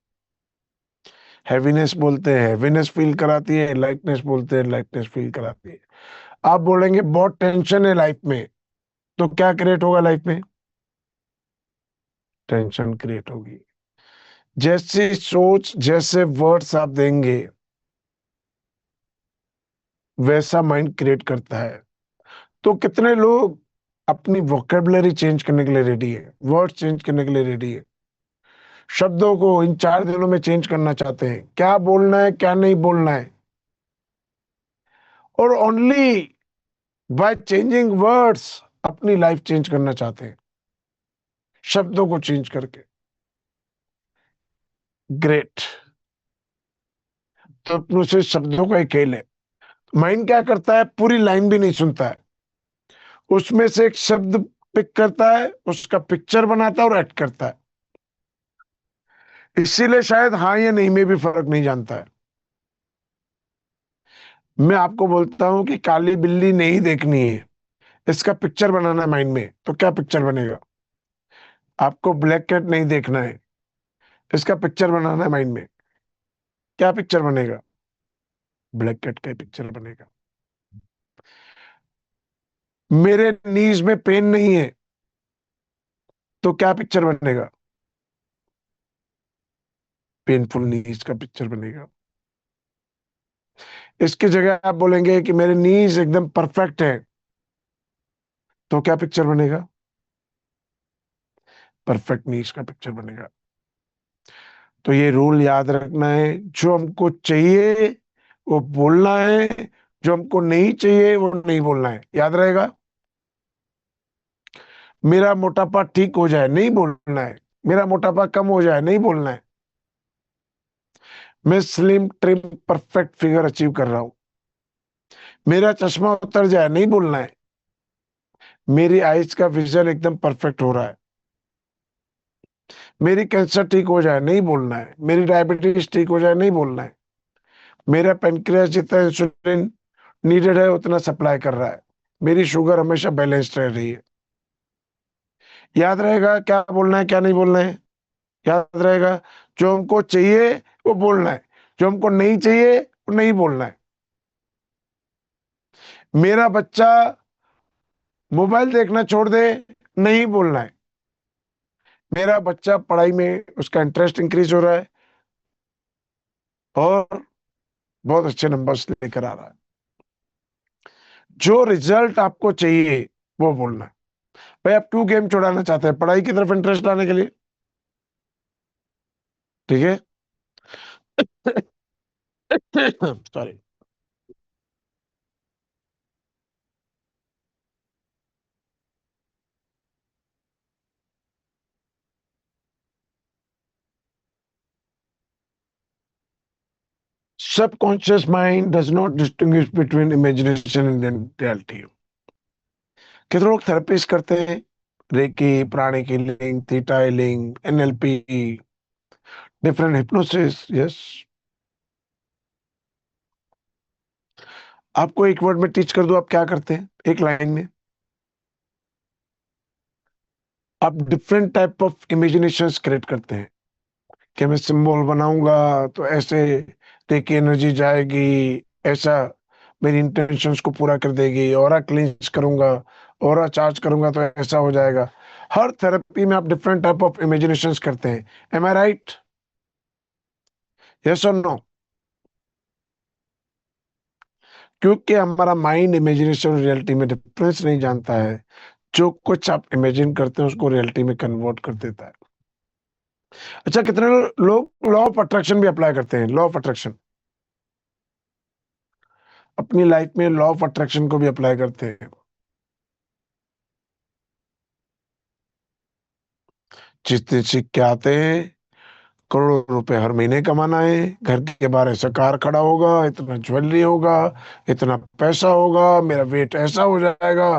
हैवीनेस बोलते हैं, हैवीनेस फील कराती है। लाइटनेस बोलते हैं, लाइटनेस फील कराती है। आप बोलेंगे बहुत टेंशन है लाइफ में, तो क्या क्रिएट होगा लाइफ में? टेंशन क्रिएट होगी। जैसी सोच, जैसे वर्ड्स आप देंगे, वैसा माइंड क्रिएट करता है। तो कितने लोग अपनी वोकेबलरी चेंज करने के लिए रेडी है, वर्ड चेंज करने के लिए रेडी है, शब्दों को इन 4 दिनों में चेंज करना चाहते हैं, क्या बोलना है क्या नहीं बोलना है, और ओनली बाय चेंजिंग वर्ड्स अपनी लाइफ चेंज करना चाहते हैं, शब्दों को चेंज करके। ग्रेट। तो अपनों से शब्दों का एक खेल है। माइंड क्या करता है, पूरी लाइन भी नहीं सुनता है, उसमें से एक शब्द पिक करता है, उसका पिक्चर बनाता है और एक्ट करता है। इसीलिए शायद हाँ या नहीं में भी फर्क नहीं जानता है। मैं आपको बोलता हूं कि काली बिल्ली नहीं देखनी है, इसका पिक्चर बनाना है माइंड में, तो क्या पिक्चर बनेगा? आपको ब्लैक कैट नहीं देखना है, इसका पिक्चर बनाना है माइंड में, क्या पिक्चर बनेगा? ब्लैक कैट का पिक्चर बनेगा। मेरे नीज में पेन नहीं है, तो क्या पिक्चर बनेगा? पेनफुल नीज का पिक्चर बनेगा। इसकी जगह आप बोलेंगे कि मेरे नीज एकदम परफेक्ट है, तो क्या पिक्चर बनेगा? परफेक्ट नीज का पिक्चर बनेगा। तो ये रूल याद रखना है, जो हमको चाहिए वो बोलना है, जो हमको नहीं चाहिए वो नहीं बोलना है। याद रहेगा? मेरा मोटापा ठीक हो जाए नहीं बोलना है, मेरा मोटापा कम हो जाए नहीं बोलना है, मैं slim trim perfect figure achieve कर रहा हूं, मेरा चश्मा उतर जाए नहीं बोलना है, मेरी आइज का विजन एकदम परफेक्ट हो रहा है, मेरी कैंसर ठीक हो जाए नहीं बोलना है, मेरी डायबिटीज ठीक हो जाए नहीं बोलना है, मेरा पेनक्रियास जितना इंसुलिन नीडेड है उतना सप्लाई कर रहा है, मेरी शुगर हमेशा बैलेंस्ड रह रही है। याद रहेगा क्या बोलना है क्या नहीं बोलना है? याद रहेगा? जो हमको चाहिए वो बोलना है, जो हमको नहीं चाहिए वो नहीं बोलना है। मेरा बच्चा मोबाइल देखना छोड़ दे नहीं बोलना है, मेरा बच्चा पढ़ाई में उसका इंटरेस्ट इंक्रीज हो रहा है और बहुत अच्छे नंबर्स लेकर आ रहा है। जो रिजल्ट आपको चाहिए वो बोलना है। भाई आप क्यों गेम छुड़ाना चाहते हैं, पढ़ाई की तरफ इंटरेस्ट लाने के लिए, ठीक है? Sorry. Subconscious mind does not distinguish between imagination and reality. कितने लोग थेरेपीज करते हैं, reiki, pranic healing, theta healing, NLP, different hypnosis. Yes. आपको एक वर्ड में टीच कर दूं, आप क्या करते हैं एक लाइन में? आप different type of imaginations create करते हैं कि मैं सिंबल बनाऊंगा तो ऐसे रेकी एनर्जी जाएगी, ऐसा मेरी इंटेंशंस को पूरा कर देगी, ऑरा क्लींस करूंगा, ऑरा चार्ज करूंगा तो ऐसा हो जाएगा। हर थेरेपी में आप डिफरेंट टाइप ऑफ इमेजिनेशंस करते हैं। एम आई राइट? यस और नो? क्योंकि हमारा माइंड इमेजिनेशन और रियलिटी में डिफरेंस नहीं जानता है, जो कुछ आप इमेजिन करते हैं उसको रियलिटी में कन्वर्ट कर देता है। अच्छा, कितने लोग लॉ ऑफ अट्रैक्शन भी अप्लाई करते हैं? लॉ ऑफ अट्रैक्शन अपनी लाइफ में लॉ ऑफ अट्रैक्शन को भी अप्लाई करते हैं। जितने सिक्के आते हैं, करोड़ों रुपए हर महीने कमाना है, घर के बाहर ऐसा कार खड़ा होगा, इतना ज्वेलरी होगा, इतना पैसा होगा, मेरा वेट ऐसा हो जाएगा,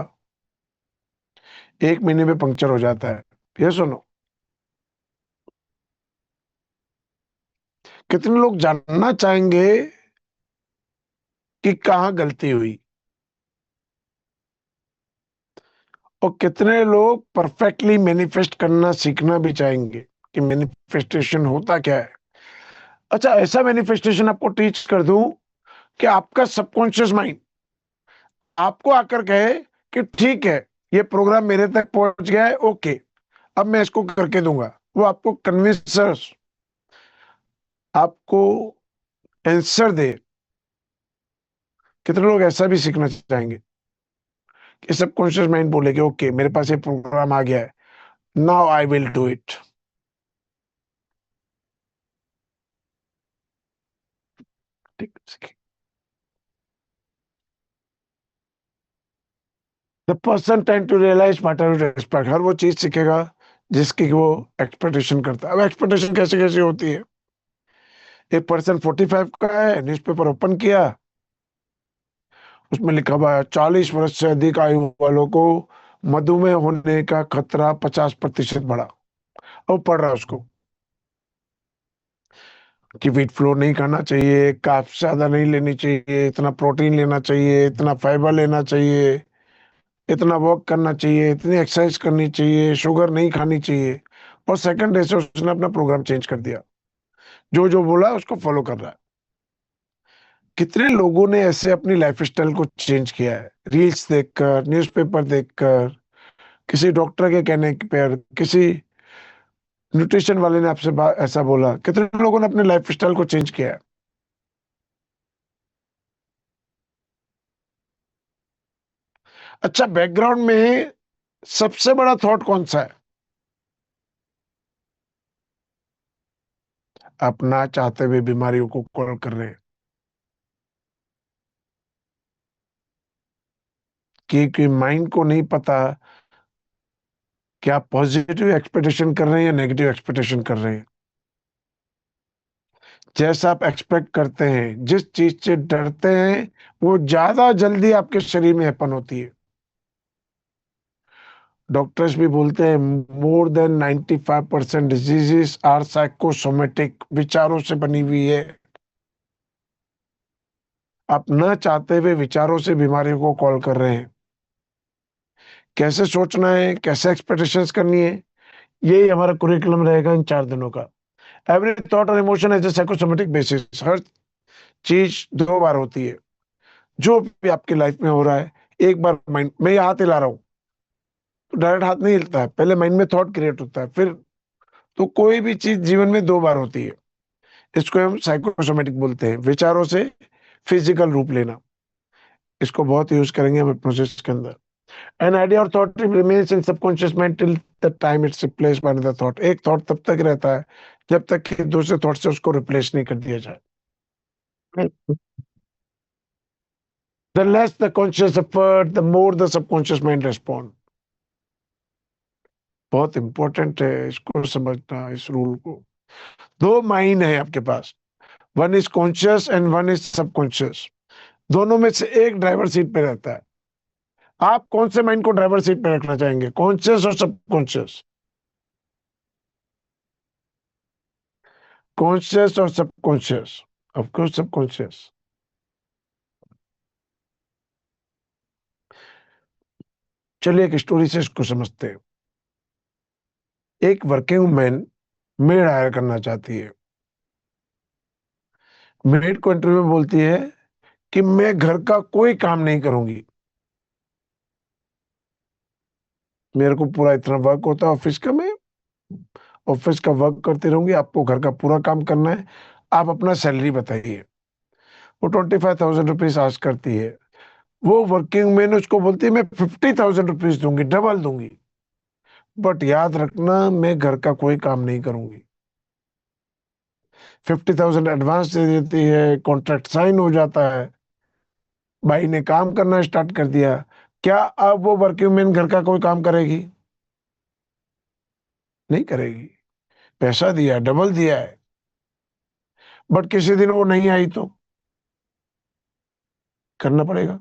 1 महीने में पंक्चर हो जाता है। ये सुनो, कितने लोग जानना चाहेंगे कि कहाँ गलती हुई, और कितने लोग परफेक्टली मैनिफेस्ट करना सीखना भी चाहेंगे कि मैनिफेस्टेशन होता क्या है। अच्छा, ऐसा मैनिफेस्टेशन आपको टीच कर दूं कि आपका सबकॉन्शियस माइंड आपको आकर कहे कि ठीक है, ये प्रोग्राम मेरे तक पहुंच गया है, ओके, अब मैं इसको करके दूंगा। वो आपको कन्विंसर्स, आपको आंसर दे कितने लोग ऐसा भी सीखना चाहेंगे कि सबकॉन्शियस माइंड बोले कि ओके मेरे पास ये प्रोग्राम आ गया है, now I will do it. ठीक। The person tend to realise what are expect, हर वो चीज सीखेगा जिसकी वो एक्सपेक्टेशन करता है। अब एक्सपेक्टेशन कैसे कैसे होती है। एक पर्सन 45 का है, न्यूज़पेपर ओपन किया, उसमें लिखा हुआ है 40 वर्ष से अधिक आयु वालों को मधुमेह होने का खतरा 50% बढ़ा। और पढ़ रहा है उसको कि व्हीट फ्लोर नहीं खाना चाहिए, कार्ब्स ज्यादा नहीं लेनी चाहिए, इतना प्रोटीन लेना चाहिए, इतना फाइबर लेना चाहिए, इतना वॉक करना चाहिए, इतनी एक्सरसाइज करनी चाहिए, शुगर नहीं खानी चाहिए। और सेकंड डे से उसने अपना प्रोग्राम चेंज कर दिया, जो जो बोला उसको फॉलो कर रहा है। कितने लोगों ने ऐसे अपनी लाइफस्टाइल को चेंज किया है, रील्स देखकर, न्यूज़पेपर देखकर, किसी डॉक्टर के कहने पर, किसी न्यूट्रिशन वाले ने आपसे ऐसा बोला। कितने लोगों ने अपने लाइफस्टाइल को चेंज किया है। अच्छा, बैकग्राउंड में सबसे बड़ा थॉट कौन सा है। अपना चाहते हुए बीमारियों को कॉल कर रहे हैं, क्योंकि माइंड को नहीं पता कि आप पॉजिटिव एक्सपेक्टेशन कर रहे हैं या नेगेटिव एक्सपेक्टेशन कर रहे हैं। जैसा आप एक्सपेक्ट करते हैं, जिस चीज से डरते हैं, वो ज्यादा जल्दी आपके शरीर में हैपन होती है। डॉक्टर्स भी बोलते हैं more than 95% diseases are psychosomatic, विचारों से बनी हुई है। आप न चाहते हुए विचारों से बीमारियों को कॉल कर रहे हैं। कैसे सोचना है, कैसे एक्सपेक्टेशंस करनी है, यही हमारा कुरिकुलम रहेगा इन 4 दिनों का। एवरी थॉट और emotion as a psychosomatic basis, हर चीज 2 बार होती है। जो भी आपकी लाइफ में हो रहा है, एक बार माइंड में ये हाथ हिला रहा हूँ तो डायरेक्ट हाथ नहीं हिलता है, पहले माइंड में थॉट क्रिएट होता है फिर। तो कोई भी चीज जीवन में 2 बार होती है। इसको हम साइकोसोमेटिक बोलते हैं, विचारों से फिजिकल रूप लेना। इसको बहुत यूज करेंगे हम प्रोसेस के अंदर। एन आइडिया और thought remains in subconscious mind till the time it's replaced by another thought. एक थॉट तब तक रहता है जब तक कि दूसरे थॉट से उसको रिप्लेस नहीं कर दिया जाए। The less the conscious effort, the more the subconscious mind respond। बहुत इंपॉर्टेंट है इसको समझना, इस रूल को। 2 माइंड है आपके पास, one is conscious and one is subconscious. दोनों में से एक ड्राइवर सीट पे रहता है। आप कौन से माइंड को ड्राइवर सीट पे रखना चाहेंगे, कॉन्शियस और सबकॉन्शियस। कॉन्शियस और सबकॉन्शियस, ऑफ कोर्स सबकॉन्शियस। चलिए एक स्टोरी से इसको समझते हैं। एक वर्किंग वुमेन मेड हायर करना चाहती है। मेड को इंटरव्यू में बोलती है कि मैं घर का कोई काम नहीं करूंगी, मेरे को पूरा इतना वर्क होता है ऑफिस का, मैं ऑफिस का वर्क करती रहूंगी, आपको घर का पूरा काम करना है, आप अपना सैलरी बताइए। वो 25,000 रुपीज आज करती है। वो वर्किंग मैन उसको बोलती है मैं 50,000 रुपीज दूंगी, डबल दूंगी, बट याद रखना मैं घर का कोई काम नहीं करूंगी। 50,000 एडवांस दे देती है, कॉन्ट्रैक्ट साइन हो जाता है, भाई ने काम करना स्टार्ट कर दिया। क्या अब वो वर्किंग मैन घर का कोई काम करेगी? नहीं करेगी। पैसा दिया, डबल दिया है, बट किसी दिन वो नहीं आई तो करना पड़ेगा।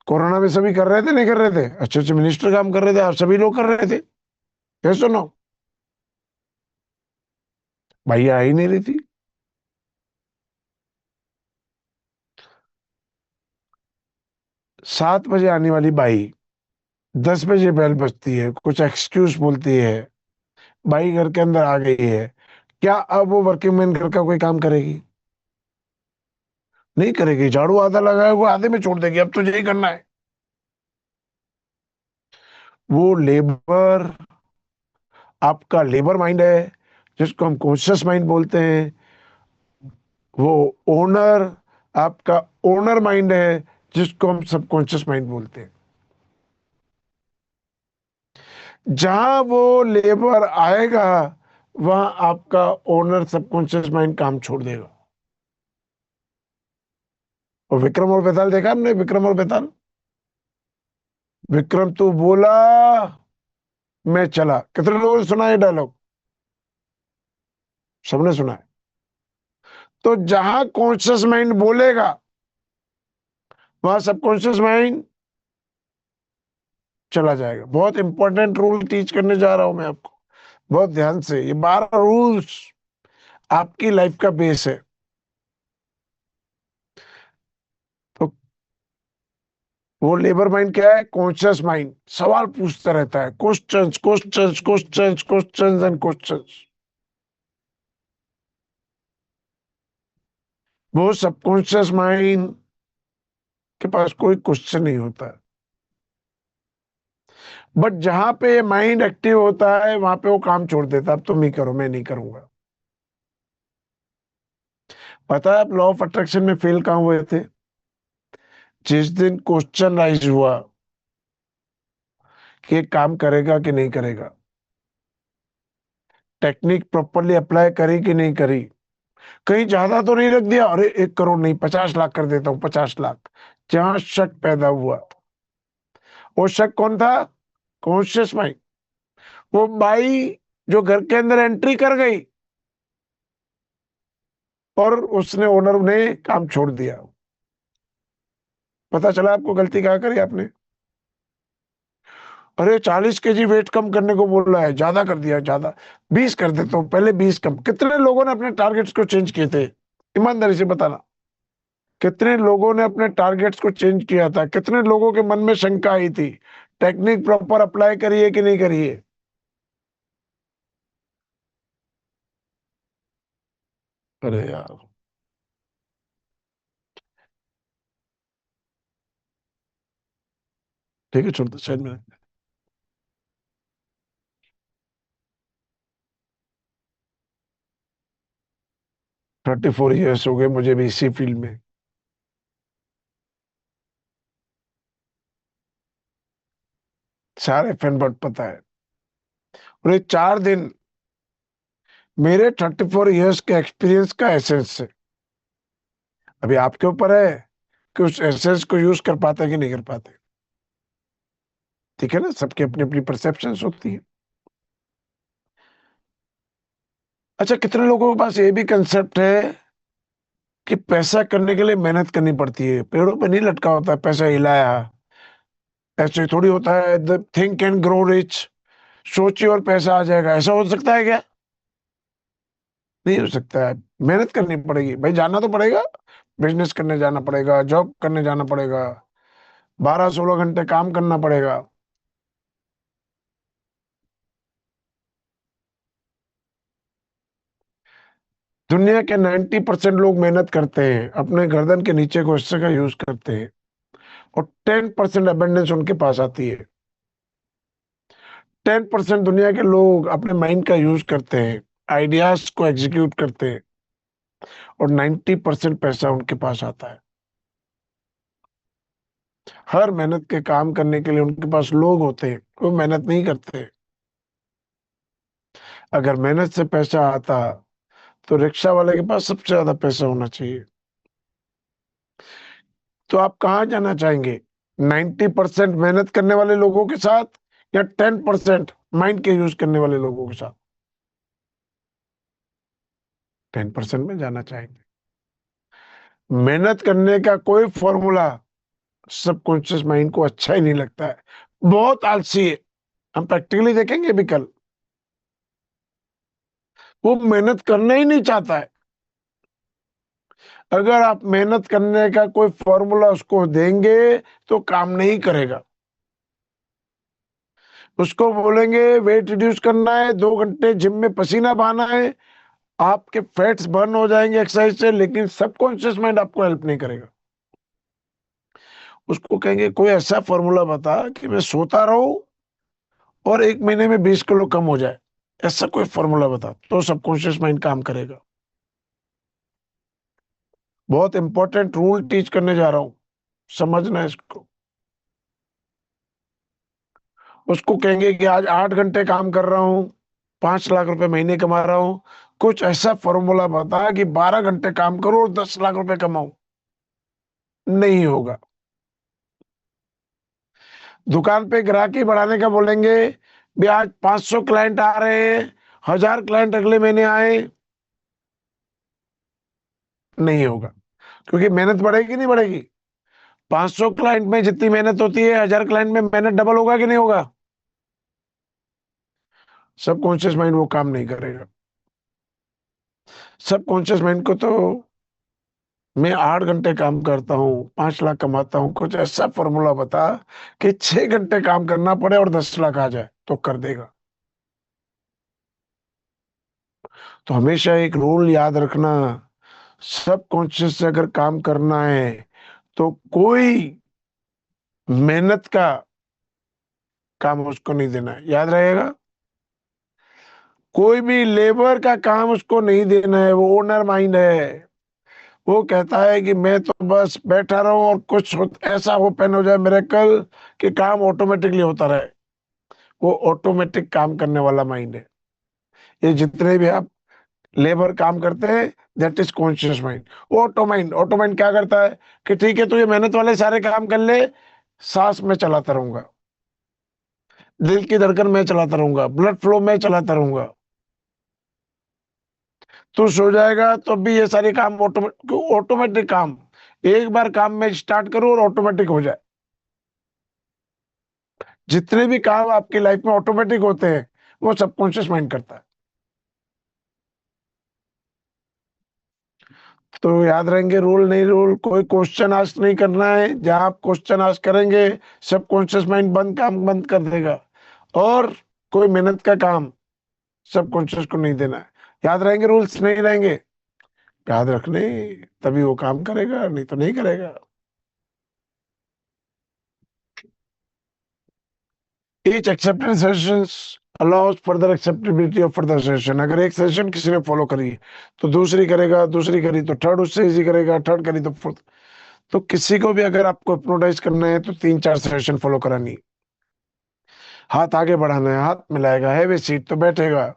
कोरोना में सभी कर रहे थे, नहीं कर रहे थे, अच्छे अच्छे मिनिस्टर काम कर रहे थे और सभी लोग कर रहे थे। ये सुनो, भैया आ ही नहीं रही थी। 7 बजे आने वाली बाई 10 बजे बेल बजती है, कुछ एक्सक्यूज बोलती है, बाई घर के अंदर आ गई है। क्या अब वो वर्किंग मैन घर का कोई काम करेगी? नहीं करेगी। झाड़ू आधा लगाया हुआ आधे में छोड़ देगी, अब तो यही करना है। वो लेबर, आपका लेबर माइंड है जिसको हम कॉन्शियस माइंड बोलते हैं। वो ओनर आपका ओनर माइंड है, जिसको हम सबकॉन्शियस माइंड बोलते हैं। जहां वो लेबर आएगा, वहां आपका ओनर सबकॉन्शियस माइंड काम छोड़ देगा। और विक्रम और बेताल देखा हमने, विक्रम और बेताल। विक्रम तू बोला, मैं चला। कितने लोगों ने सुना ये डायलॉग? सबने सुना है। तो जहां कॉन्शियस माइंड बोलेगा, वहां सबकॉन्शियस माइंड चला जाएगा। बहुत इंपॉर्टेंट रूल टीच करने जा रहा हूं मैं आपको, बहुत ध्यान से। ये 12 रूल्स आपकी लाइफ का बेस है। तो वो लेबर माइंड क्या है? कॉन्शियस माइंड सवाल पूछता रहता है, questions questions questions questions and questions. वो सबकॉन्शियस माइंड के पास कोई क्वेश्चन नहीं होता है। बट जहां पे माइंड एक्टिव होता है, वहां पे वो काम छोड़ देता है। अब तुम ही करो, मैं नहीं करूंगा। पता है आप लॉ ऑफ अट्रैक्शन में फेल कहां हुए थे? जिस दिन क्वेश्चन राइज हुआ कि ये काम करेगा कि नहीं करेगा, टेक्निक प्रॉपरली अप्लाई करी कि नहीं करी, कहीं ज्यादा तो नहीं रख दिया, अरे 1 करोड़ नहीं 50 लाख कर देता हूँ, 50 लाख। जहां शक पैदा हुआ, वो शक कौन था? Conscious mind. वो बाई जो घर के अंदर एंट्री कर गई और उसने, ओनर ने काम छोड़ दिया। पता चला आपको गलती क्या करी आपने? अरे 40 kg वेट कम करने को बोल रहा है, ज्यादा कर दिया, ज्यादा 20 कर देता हूँ, पहले 20 कम। कितने लोगों ने अपने टारगेट्स को चेंज किए थे? ईमानदारी से बताना। कितने लोगों ने अपने टारगेट्स को चेंज किया था? कितने लोगों के मन में शंका आई थी? टेक्निक प्रॉपर अप्लाई करिए कि नहीं करिए? अरे यार, ठीक है, छोड़ दो साइड में। 34 ईयर्स हो गए मुझे भी इसी फील्ड में। सारे फैन बट पता है। और ये 4 दिन मेरे 34 ईयर्स के एक्सपीरियंस का एसेंस है। अभी आपके ऊपर है कि उस एसेंस को यूज कर पाते हैं कि नहीं कर पाते। ठीक है ना, सबकी अपनी अपनी परसेप्शंस होती है। अच्छा, कितने लोगों के पास ये भी कंसेप्ट है कि पैसा करने के लिए मेहनत करनी पड़ती है, पेड़ों पे नहीं लटका होता है पैसा हिलाया। ऐसे थोड़ी होता है the think and grow rich, सोचिए और पैसा आ जाएगा। ऐसा हो सकता है क्या? नहीं हो सकता है। मेहनत करनी पड़ेगी भाई, जाना तो पड़ेगा। बिजनेस करने जाना पड़ेगा, जॉब करने जाना पड़ेगा, 12-16 घंटे काम करना पड़ेगा। दुनिया के 90% लोग मेहनत करते हैं, अपने गर्दन के नीचे को हिस्से का यूज करते हैं, और 10% अबेंडेंस उनके पास आती है। 10% दुनिया के लोग अपने माइंड का यूज करते हैं, आइडियाज को एग्जीक्यूट करते हैं, और 90% पैसा उनके पास आता है। हर मेहनत के काम करने के लिए उनके पास लोग होते हैं, वो मेहनत नहीं करते। अगर मेहनत से पैसा आता तो रिक्शा वाले के पास सबसे ज्यादा पैसा होना चाहिए। तो आप कहाँ जाना चाहेंगे? 90% मेहनत करने वाले लोगों के साथ, या 10% माइंड के यूज करने वाले लोगों के साथ? 10% में जाना चाहेंगे। मेहनत करने का कोई फॉर्मूला सबकॉन्शियस माइंड को अच्छा ही नहीं लगता है, बहुत आलसी है। हम प्रैक्टिकली देखेंगे भी कल, वो मेहनत करना ही नहीं चाहता है। अगर आप मेहनत करने का कोई फॉर्मूला उसको देंगे तो काम नहीं करेगा। उसको बोलेंगे वेट रिड्यूस करना है, 2 घंटे जिम में पसीना बहाना है, आपके फैट्स बर्न हो जाएंगे एक्सरसाइज से, लेकिन सबकॉन्शियस माइंड आपको हेल्प नहीं करेगा। उसको कहेंगे कोई ऐसा फॉर्मूला बता कि मैं सोता रहूं और 1 महीने में 20 किलो कम हो जाए। ऐसा कोई फॉर्मूला बता, तो सबकॉन्शियस माइंड काम करेगा। बहुत इंपॉर्टेंट रूल टीच करने जा रहा हूं, समझना इसको। उसको कहेंगे कि आज 8 घंटे काम कर रहा हूँ, 5 लाख रुपए महीने कमा रहा हूँ, कुछ ऐसा फॉर्मूला बता कि 12 घंटे काम करो और 10 लाख रुपए कमाओ। नहीं होगा। दुकान पे ग्राहकी बढ़ाने का बोलेंगे, भी आज 500 क्लाइंट आ रहे हैं, 1000 क्लाइंट अगले महीने आए। नहीं होगा, क्योंकि मेहनत बढ़ेगी नहीं बढ़ेगी। 500 क्लाइंट में जितनी मेहनत होती है, 1000 क्लाइंट में मेहनत डबल होगा कि नहीं होगा? सबकॉन्शियस माइंड वो काम नहीं करेगा। सबकॉन्शियस माइंड को तो, मैं 8 घंटे काम करता हूँ, 5 लाख कमाता हूँ, कुछ ऐसा फॉर्मूला बता कि 6 घंटे काम करना पड़े और 10 लाख आ जाए, तो कर देगा। तो हमेशा एक रूल याद रखना, सबकॉन्शियस से अगर काम करना है तो कोई मेहनत का काम उसको नहीं देना है, याद रहेगा। कोई भी लेबर का काम उसको नहीं देना है, वो ओनर माइंड है। वो कहता है कि मैं तो बस बैठा रहूं और कुछ ऐसा ओपन हो जाए मेरे कल कि काम ऑटोमेटिकली होता रहे। वो ऑटोमेटिक काम करने वाला माइंड है। ये जितने भी आप लेबर काम करते हैं, that is conscious mind. Auto mind क्या करता है कि ठीक है, तो ये मेहनत वाले सारे काम कर ले, सांस में चलाता रहूंगा, दिल की धड़कन में चलाता रहूंगा, ब्लड फ्लो में चलाता रहूंगा, तो सो जाएगा तो भी ये सारे काम ऑटोमेटिक ऑटोमेटिक काम। एक बार काम में स्टार्ट करो और ऑटोमेटिक हो जाए। जितने भी काम आपकी लाइफ में ऑटोमेटिक होते हैं, वो सबकॉन्शियस माइंड करता है। तो याद रहेंगे रूल, नहीं रूल, कोई क्वेश्चन आस्क नहीं करना है। जहां आप क्वेश्चन आस्क करेंगे, सबकॉन्शियस माइंड काम बंद कर देगा। और कोई मेहनत का काम सबकॉन्शियस को नहीं देना है। याद रहेंगे रूल्स, नहीं रहेंगे, याद रखने, तभी वो काम करेगा, नहीं तो नहीं करेगा। Each acceptance sessions allows further acceptability of further session। अगर एक सेशन किसी ने फॉलो करी तो दूसरी करेगा, दूसरी करी तो थर्ड उससे इजी करेगा, थर्ड करी तो फोर्थ। तो किसी को भी अगर आपको हिप्नोटाइज करना है तो 3-4 सेशन फॉलो करानी। हाथ आगे बढ़ाना है, हाथ मिलाएगा, हैवी सीट तो बैठेगा,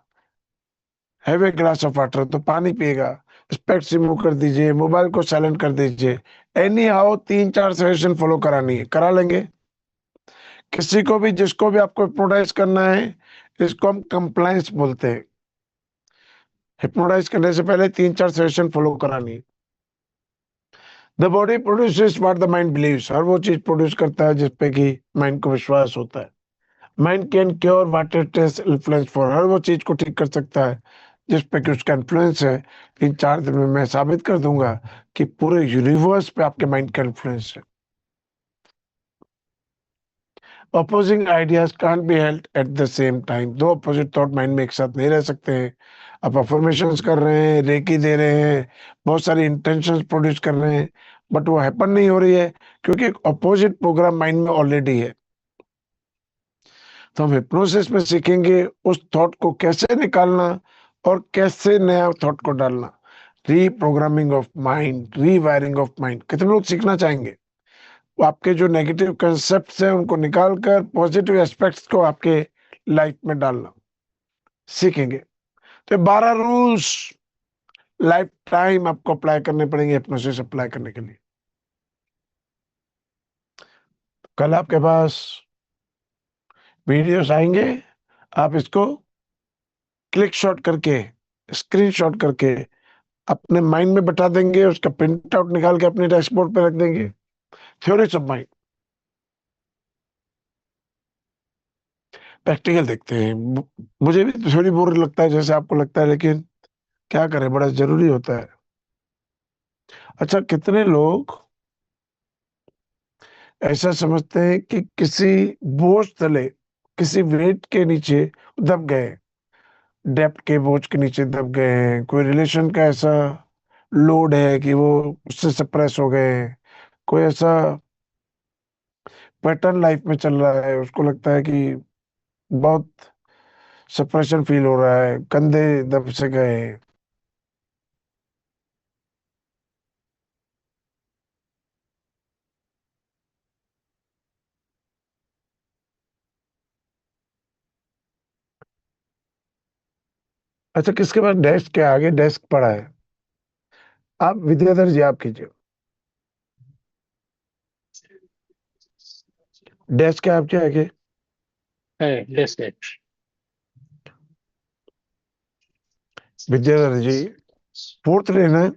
हैवी ग्लास ऑफ वाटर तो पानी पिएगा, स्पेक्स रिमूव कर दीजिए, मोबाइल को साइलेंट कर दीजिए। एनी हाउ 3-4 सेशन फॉलो करानी है, करा लेंगे। किसी को भी, जिसको भी आपको हिप्नोटाइज करना है, इसको हम कंप्लायंस बोलते हैं। हिप्नोटाइज करने से पहले 3-4 सेशन फॉलो करानी। The body produces what the mind believes. हर वो चीज प्रोड्यूस करता है जिसपे कि माइंड को विश्वास होता है। Mind can cure what it is influence for. हर वो चीज को ठीक कर सकता है जिसपे कि उसका इन्फ्लुएंस है। 3-4 दिन में मैं साबित कर दूंगा कि पूरे यूनिवर्स पे आपके माइंड का इन्फ्लुएंस है। Opposing ideas can't be held at the same time. दो अपोजिट थॉट माइंड में एक साथ नहीं रह सकते हैं। आप अफर्मेशंस कर रहे हैं, रेकी दे रहे हैं, बहुत सारी इंटेंशंस प्रोड्यूस कर रहे हैं, बट वो हैपन नहीं हो रही है क्योंकि एक अपोजिट प्रोग्राम माइंड में ऑलरेडी है। तो हम हिप्नोसिस में सीखेंगे उस थॉट को कैसे निकालना और कैसे नया थॉट को डालना। Reprogramming of mind, rewiring of mind. कितने लोग सीखना चाहेंगे? वो आपके जो नेगेटिव कंसेप्ट्स हैं उनको निकाल कर पॉजिटिव एस्पेक्ट्स को आपके लाइफ में डालना सीखेंगे। तो 12 रूल्स लाइफ टाइम आपको अप्लाई करने पड़ेंगे हिप्नोसिस अप्लाई करने के लिए। कल आपके पास वीडियोस आएंगे, आप इसको क्लिक शॉट करके, स्क्रीन शॉट करके अपने माइंड में बैठा देंगे, उसका प्रिंट आउट निकाल के अपने डैशबोर्ड पे रख देंगे। थ्योरीज ऑफ माइंड, प्रैक्टिकल देखते हैं। मुझे भी थोड़ी बोर लगता है जैसे आपको लगता है, लेकिन क्या करें, बड़ा जरूरी होता है। अच्छा, कितने लोग ऐसा समझते हैं कि किसी बोझ तले, किसी वेट के नीचे दब गए, डेप्ट के बोझ के नीचे दब गए हैं, कोई रिलेशन का ऐसा लोड है कि वो उससे सप्रेस हो गए हैं, कोई ऐसा पैटर्न लाइफ में चल रहा है, उसको लगता है कि बहुत सप्रेशन फील हो रहा है, कंधे दब से गए हैं। अच्छा, किसके पास डेस्क के आगे डेस्क पड़ा है? आप विद्याधर जी आप कीजिए। डेस्क के आपके आगे है डेस्क है। विद्याधर जी, फोर्थ लेना है।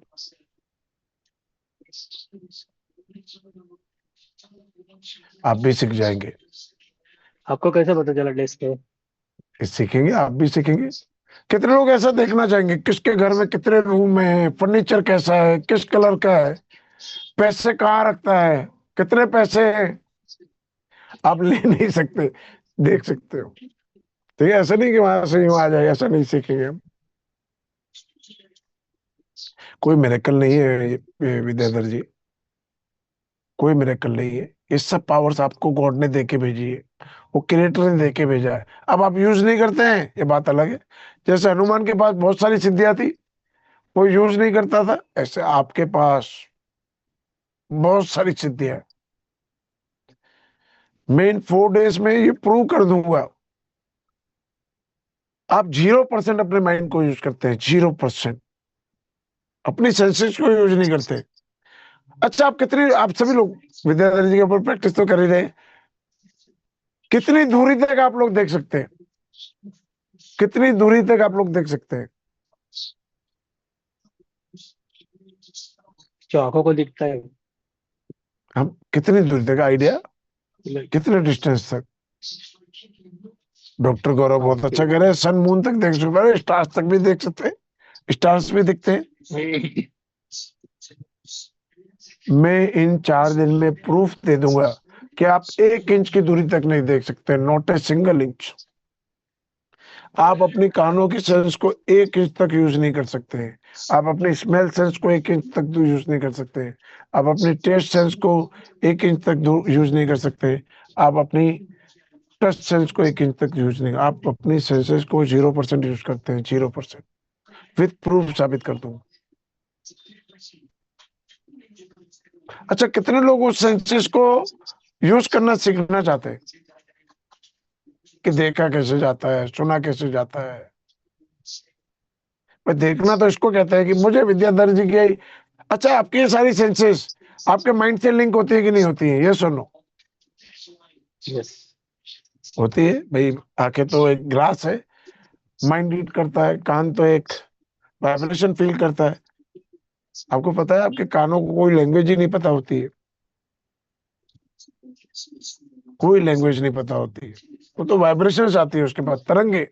आप भी सीख जाएंगे। आपको कैसे पता चला डेस्क है? सीखेंगे, आप भी सीखेंगे। कितने लोग ऐसा देखना चाहेंगे किसके घर में कितने रूम है, फर्नीचर कैसा है, किस कलर का है, पैसे कहाँ रखता है, कितने पैसे हैं। आप ले नहीं सकते, देख सकते हो। तो ये ऐसा नहीं कि वहां से यूं आ जाए, ऐसा नहीं सीखेंगे हम। कोई मिरेकल नहीं है ये विद्याधर जी, कोई मिरेकल नहीं है। ये सब पावर्स आपको गॉड ने देके भेजी है, वो क्रिएटर ने देके भेजा है। अब आप यूज नहीं करते हैं, ये बात अलग है। जैसे हनुमान के पास बहुत सारी सिद्धियां थी, वो यूज नहीं करता था, ऐसे आपके पास बहुत सारी सिद्धियां हैं। मैं इन 4 डेज में ये प्रूव कर दूंगा। आप 0% अपने माइंड को यूज करते हैं, 0%। अपनी सेंसेस को यूज नहीं करते। अच्छा, आप सभी लोग विद्याधर जी के ऊपर प्रैक्टिस तो कर ही रहे हैं। कितनी दूरी तक आप लोग देख सकते हैं? कितनी दूरी तक आप लोग देख सकते हैं? जो आंखों को दिखता है। हम कितनी दूरी तक आइडिया, कितने डिस्टेंस तक? डॉक्टर गौरव बहुत अच्छा कह रहे हैं, सन मून तक देख सकते हैं, स्टार्स तक भी देख सकते हैं, स्टार्स भी दिखते हैं। मैं इन 4 दिन में प्रूफ दे दूंगा कि आप 1 इंच की दूरी तक नहीं देख सकते, नॉट ए सिंगल इंच। आप अपनी कानों की सेंस को 1 इंच तक यूज नहीं कर सकते हैं। आप अपनी स्मेल सेंस को 1 इंच तक यूज नहीं कर सकते हैं। आप अपनी टेस्ट सेंस को 1 इंच तक यूज नहीं कर सकते। आप अपनी टच सेंस को 1 इंच तक यूज नहीं, आप अपनी सेंसेस को 0% यूज करते हैं, 0%। विथ प्रूफ साबित कर दूंगा। अच्छा, कितने लोग उस सेंसेस को यूज करना सीखना चाहते हैं कि देखा कैसे जाता है, सुना कैसे जाता है? भाई देखना तो इसको कहते हैं कि मुझे विद्याधर जी की। अच्छा, आपकी ये सारी सेंसेस आपके माइंड से लिंक होती है कि नहीं होती है? ये सुनो। यस। होती है भाई। आंखें तो एक ग्लास है, माइंड रीड करता है, कान तो एक वाइब्रेशन फील करता है। आपको पता है आपके कानों को कोई लैंग्वेज ही नहीं पता होती है, कोई लैंग्वेज नहीं पता होती है। वो तो वाइब्रेशन आती है, उसके बाद तरंगे।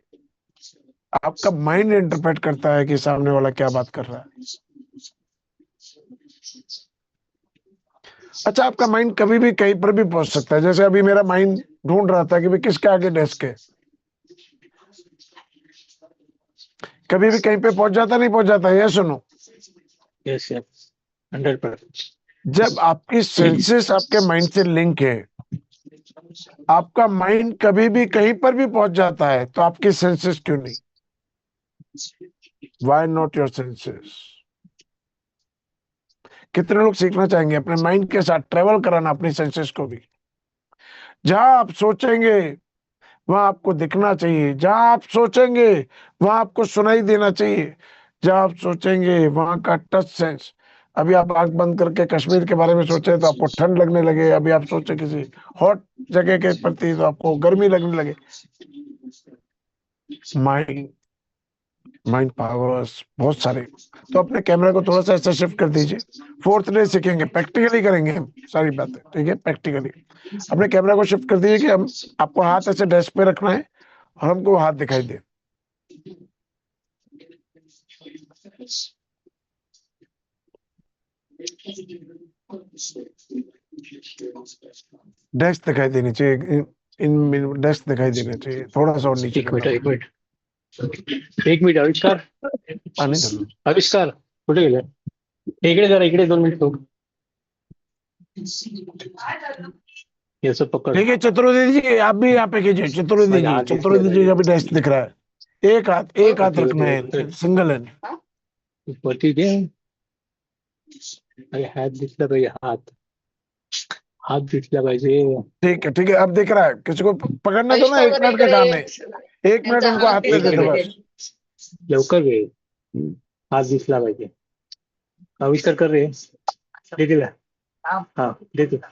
आपका माइंड इंटरप्रेट करता है कि सामने वाला क्या बात कर रहा है। अच्छा, आपका माइंड कभी भी कहीं पर भी पहुंच सकता है। जैसे अभी मेरा माइंड ढूंढ रहा था कि भाई किसके आगे डेस्क है, कभी भी कहीं पे पहुंच जाता, नहीं पहुंच जाता? ये सुनो। Yes yes 100%। जब आपकी सेंसेस आपके माइंड से लिंक है, आपका माइंड कभी भी कहीं पर भी पहुंच जाता है, तो आपकी सेंसेस क्यों नहीं? Why not your senses? कितने लोग सीखना चाहेंगे अपने माइंड के साथ ट्रेवल कराना अपनी सेंसेस को भी? जहां आप सोचेंगे वहां आपको दिखना चाहिए, जहां आप सोचेंगे वहां आपको सुनाई देना चाहिए, जहां आप सोचेंगे वहां का टच सेंस। अभी आप आंख बंद करके कश्मीर के बारे में सोचे तो आपको ठंड लगने लगे, अभी आप सोचे किसी हॉट जगह के प्रति तो आपको गर्मी लगने लगे। माइंड माइंड पावर्स बहुत सारे। तो अपने कैमरा को थोड़ा सा ऐसा शिफ्ट कर दीजिए। फोर्थ डे सीखेंगे, प्रैक्टिकली करेंगे हम सारी बातें, ठीक है? प्रैक्टिकली अपने कैमरा को शिफ्ट कर दीजिए कि हम आपको हाथ ऐसे डेस्क पे रखना है और हमको हाथ दिखाई दे, डेस्क दिखाई देनी चाहिए, इन डेस्क दिखाई देना चाहिए। थोड़ा सा और नीचे एक मिनट करना एक पड़ेगा। मिनट एक मिनिट आविष्कार पानी धरना। आविष्कार कुठे गेले? इकडे जरा इकडे 2 मिनिट ठेव. याचं पकड. ठीक है चतुर्वेदी जी, आप भी यहाँ पे कीजिए। चतुर्वेदी माझ्या जी, हात दिसले चतुर्वेदी जी का भी डेस्क दिख रहा है। एक हाथ रखना है, सिंगल है। वरती दे. अरे हात दिसला पाहिजे. हात दिसला पाहिजे. ठीक है, अब दिख रहा है। किसी को पकड़ने दो ना, आविष्कार 1 मिनट का इकडे काम है। 1 मिनट त्यांचा उनको हात हाथ में एक दे दिसला दो मिनिट पाहिजे. बस। लवकर घे. हात दिसला पाहिजे. आविष्कार कर रे. दे तिला. हा दे तिला.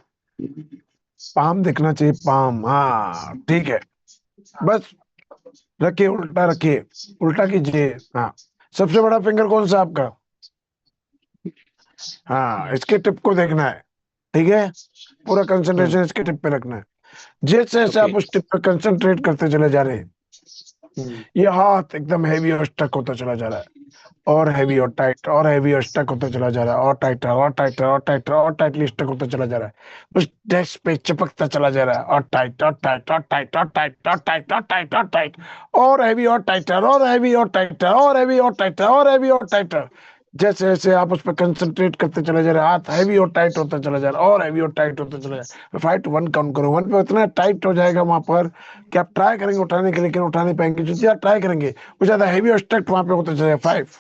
पाम दिखना चाहिए, पाम, हाँ ठीक है, बस रखिए, उल्टा रखिए, उल्टा कीजिए, हाँ। सबसे बड़ा फिंगर कौन सा आपका? हाँ, इसके टिप को देखना है, ठीक है, पूरा कंसंट्रेशन इसके टिप पे रखना है। जैसे जैसे आप ओके. उस टिप पे कंसंट्रेट करते चले जा रहे हैं, ये हाथ एकदम हैवी और स्टक होता चला जा रहा है, और हैवी और टाइट, और हैवी और स्टक होता चला जा रहा है, और टाइटर और टाइटर और टाइटर और टाइटली स्टक होता चला जा रहा है, उस डेस्क पे चिपकता चला जा रहा है, और टाइट और टाइट और टाइट और टाइट और टाइट और टाइट और टाइट, और हैवी और टाइटर और हैवी और टाइटर और हैवी और टाइटर और हैवी और टाइटर। जैसे जैसे आप उस पर कंसंट्रेट करते चले जा रहे हैं, हाथ हैवी और टाइट होता चला जा रहा है, और हैवी और टाइट होता चला जा रहा है। 5 to 1 काउंट करो, 1 पे उतना टाइट हो जाएगा वहां पर कि आप ट्राई करेंगे उठाने के, लेकिन उठा नहीं पाएंगे। जो ज्यादा ट्राई करेंगे वो ज्यादा हैवी और स्टक वहां पे होता चला जाएगा। 5,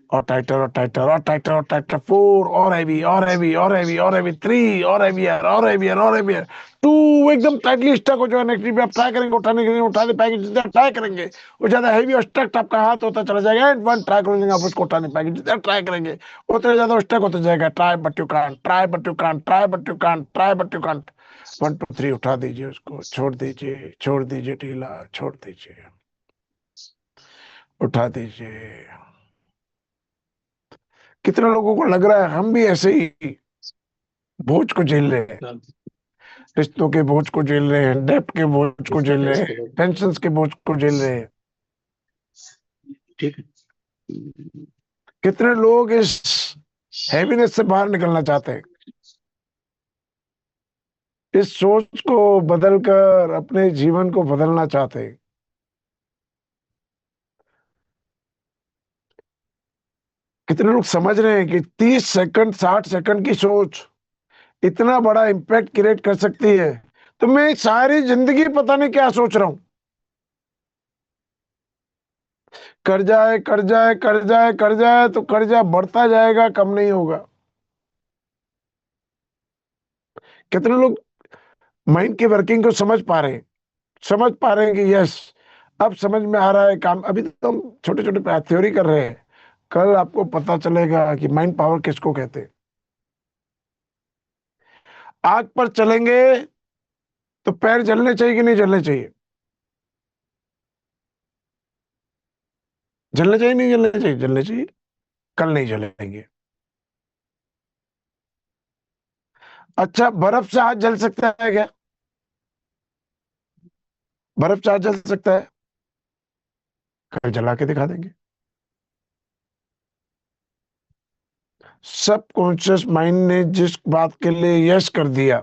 और टाइटर और टाइटर और टाइटर और टाइटर, 4, और हैवी और हैवी और हैवी और हैवी, 3, और हैवियर और हैवियर और हैवियर, 2, एकदम टाइटली स्टक हो जाए। नेक्स्ट भी आप ट्राई करेंगे उठाने के लिए, उठा नहीं पाएंगे। जितना ट्राई करेंगे वो ज्यादा हैवी और स्टक आपका हाथ होता चला जाएगा। एंड 1, ट्राई करेंगे आप उसको उठा नहीं पाएंगे। जितना ट्राई करेंगे उतना ज्यादा स्टक होता जाएगा। Try but you can't, try but you can't, try but you can't, try but you can't. 1 2 3, उठा दीजिए उसको, छोड़ दीजिए, छोड़ दीजिए ढीला, छोड़ दीजिए, उठा दीजिए। कितने लोगों को लग रहा है हम भी ऐसे ही बोझ को झेल रहे हैं, रिश्तों के बोझ को झेल रहे हैं, डेब्ट के बोझ को झेल रहे हैं, टेंशन के बोझ को झेल रहे हैं। ठीक है. कितने लोग इस हैवीनेस से बाहर निकलना चाहते हैं, इस सोच को बदलकर अपने जीवन को बदलना चाहते हैं। कितने लोग समझ रहे हैं कि 30 सेकंड 60 सेकंड की सोच इतना बड़ा इंपैक्ट क्रिएट कर सकती है। तो मैं सारी जिंदगी पता नहीं क्या सोच रहा हूं, कर जाए कर जाए कर जाए कर जाए, तो कर्जा बढ़ता जाएगा, कम नहीं होगा। कितने लोग माइंड की वर्किंग को समझ पा रहे हैं, समझ पा रहे हैं कि यस, अब समझ में आ रहा है काम। अभी तो हम छोटे छोटे थ्योरी कर रहे हैं, कल आपको पता चलेगा कि माइंड पावर किसको कहते हैं। आग पर चलेंगे तो पैर जलने चाहिए कि नहीं जलने चाहिए? जलने चाहिए नहीं जलने चाहिए? जलने चाहिए। कल नहीं जलेंगे। अच्छा, बर्फ से हाथ जल सकता है क्या? बर्फ से हाथ जल सकता है? कल जला के दिखा देंगे। सब कॉन्शियस माइंड ने जिस बात के लिए यस कर दिया,